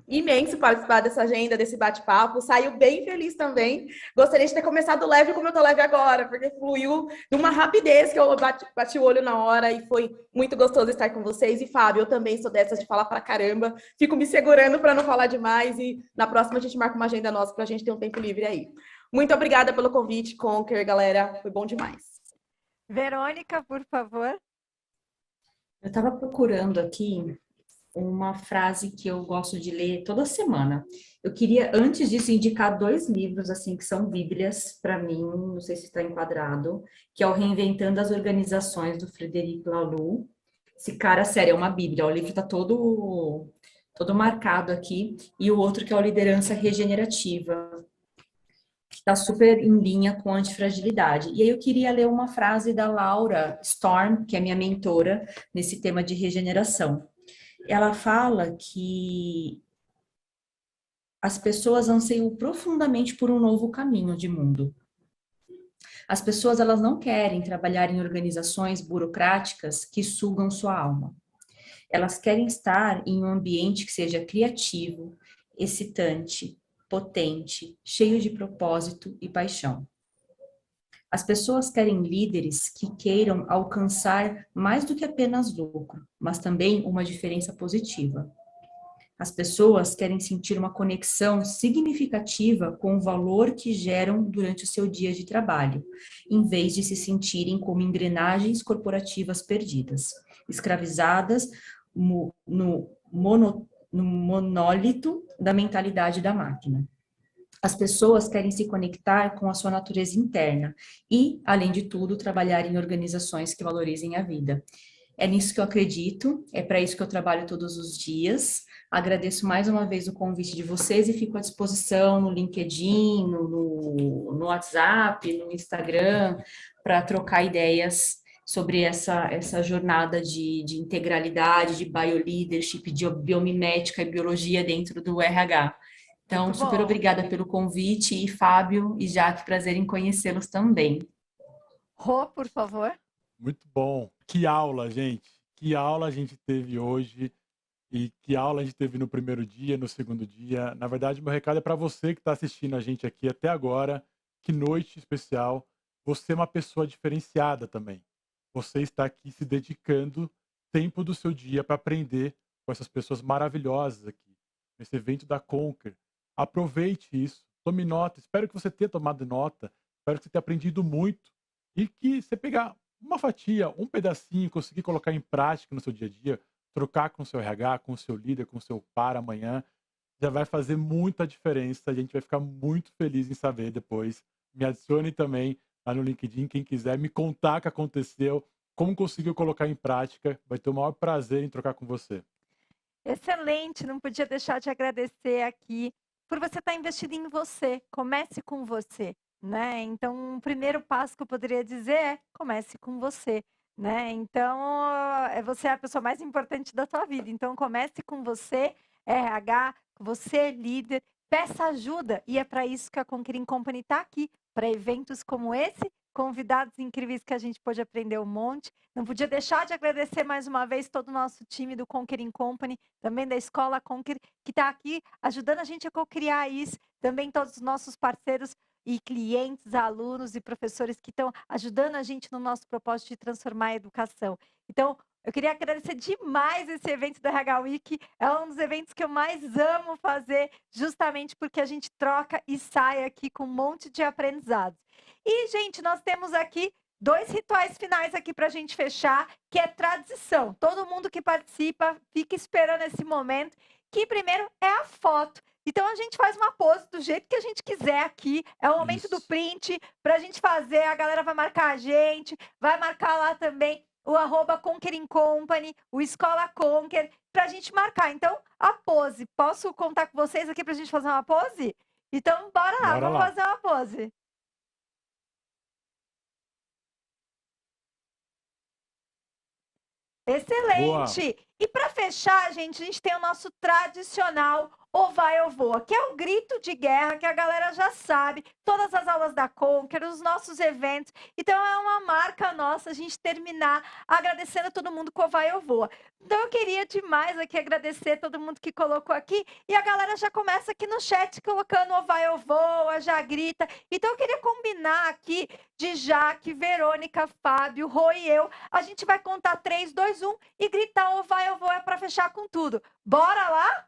Speaker 4: imenso participar dessa agenda, desse bate-papo. Saiu bem feliz também. Gostaria de ter começado leve como eu tô leve agora, porque fluiu de uma rapidez que eu bati o olho na hora e foi muito gostoso estar com vocês. E, Fábio, eu também sou dessas de falar pra caramba. Fico me segurando para não falar demais e na próxima a gente marca uma agenda nossa pra gente ter um tempo livre aí. Muito obrigada pelo convite, Conquer, galera. Foi bom demais.
Speaker 1: Verônica, por favor.
Speaker 5: Eu estava procurando aqui uma frase que eu gosto de ler toda semana. Eu queria, antes disso, indicar 2 livros, assim, que são bíblias para mim, não sei se está enquadrado, que é o Reinventando as Organizações, do Frederic Laloux. Esse cara, sério, é uma bíblia. O livro está todo marcado aqui. E o outro que é o Liderança Regenerativa, que está super em linha com a antifragilidade. E aí eu queria ler uma frase da Laura Storm, que é minha mentora nesse tema de regeneração. Ela fala que as pessoas anseiam profundamente por um novo caminho de mundo. As pessoas, elas não querem trabalhar em organizações burocráticas que sugam sua alma. Elas querem estar em um ambiente que seja criativo, excitante, potente, cheio de propósito e paixão. As pessoas querem líderes que queiram alcançar mais do que apenas lucro, mas também uma diferença positiva. As pessoas querem sentir uma conexão significativa com o valor que geram durante o seu dia de trabalho, em vez de se sentirem como engrenagens corporativas perdidas, escravizadas no monólito da mentalidade da máquina. As pessoas querem se conectar com a sua natureza interna e, além de tudo, trabalhar em organizações que valorizem a vida. É nisso que eu acredito, é para isso que eu trabalho todos os dias. Agradeço mais uma vez o convite de vocês e fico à disposição no LinkedIn, no WhatsApp, no Instagram, para trocar ideias sobre essa jornada de integralidade, de bioleadership, de biomimética e biologia dentro do RH. Então,
Speaker 1: Muito
Speaker 5: super
Speaker 1: bom.
Speaker 5: obrigada pelo convite, e Fábio e Jaque, prazer em conhecê-los também.
Speaker 1: Rô, por favor.
Speaker 2: Muito bom. Que aula, gente. Que aula a gente teve hoje e que aula a gente teve no primeiro dia, no segundo dia. Na verdade, meu recado é para você que está assistindo a gente aqui até agora. Que noite especial. Você é uma pessoa diferenciada também. Você está aqui se dedicando tempo do seu dia para aprender com essas pessoas maravilhosas aqui, nesse evento da Conquer. Aproveite isso, tome nota. Espero que você tenha tomado nota, espero que você tenha aprendido muito e que você pegar uma fatia, um pedacinho, conseguir colocar em prática no seu dia a dia, trocar com o seu RH, com o seu líder, com o seu par amanhã, já vai fazer muita diferença. A gente vai ficar muito feliz em saber depois. Me adicione também lá no LinkedIn, quem quiser me contar o que aconteceu, como conseguiu colocar em prática. Vai ter o maior prazer em trocar com você.
Speaker 1: Excelente, não podia deixar de agradecer aqui por você estar investindo em você. Comece com você, né? Então, o primeiro passo que eu poderia dizer é comece com você, né? Então, você é a pessoa mais importante da tua vida. Então, comece com você, RH, você líder, peça ajuda. E é para isso que a Conquering Company está aqui, para eventos como esse, convidados incríveis que a gente pôde aprender um monte. Não podia deixar de agradecer mais uma vez todo o nosso time do Conquering Company, também da Escola Conquer, que está aqui ajudando a gente a co-criar isso. Também todos os nossos parceiros e clientes, alunos e professores que estão ajudando a gente no nosso propósito de transformar a educação. Então, eu queria agradecer demais esse evento do RH Week. É um dos eventos que eu mais amo fazer, justamente porque a gente troca e sai aqui com um monte de aprendizados. E, gente, nós temos aqui 2 rituais finais aqui para a gente fechar, que é tradição. Todo mundo que participa fica esperando esse momento, que primeiro é a foto. Então, a gente faz uma pose do jeito que a gente quiser aqui. É o momento do
Speaker 2: Isso.
Speaker 1: print para a gente fazer. A galera vai marcar a gente, vai marcar lá também o @Conquering Company, o Escola Conquer, para a gente marcar. Então, a pose. Posso contar com vocês aqui para a gente fazer uma pose? Então, bora lá,
Speaker 2: Bora
Speaker 1: vamos
Speaker 2: lá.
Speaker 1: fazer uma pose.
Speaker 2: Boa.
Speaker 1: Excelente! E para fechar, gente, a gente tem o nosso tradicional ou vai ou voa, que é o grito de guerra que a galera já sabe, todas as aulas da Conquer, os nossos eventos. Então é uma marca nossa a gente terminar agradecendo a todo mundo com o vai ou voa. Então eu queria demais aqui agradecer todo mundo que colocou aqui e a galera já começa aqui no chat colocando o vai ou voa, já grita. Então eu queria combinar aqui de Jaque, Verônica, Fábio, Rô e eu. A gente vai contar 3, 2, 1 e gritar o vai ou voa para fechar com tudo. Bora lá?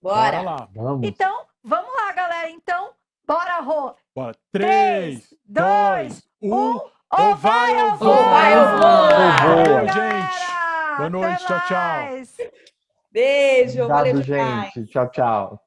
Speaker 2: Bora
Speaker 4: Bora!
Speaker 2: lá.
Speaker 3: Vamos.
Speaker 1: Então, vamos lá, galera. Então, bora, Rô.
Speaker 2: Bora.
Speaker 1: 3,
Speaker 2: 3,
Speaker 1: 2,
Speaker 2: 2, 1.
Speaker 1: ou vai ou voa!
Speaker 4: Ou vai ou voa!
Speaker 2: Valeu,
Speaker 3: Voa.
Speaker 2: gente. Boa noite.
Speaker 1: Até
Speaker 2: Tchau, tchau.
Speaker 1: mais.
Speaker 4: Beijo, valeu
Speaker 3: Obrigado,
Speaker 4: demais!
Speaker 3: gente. Tchau, tchau.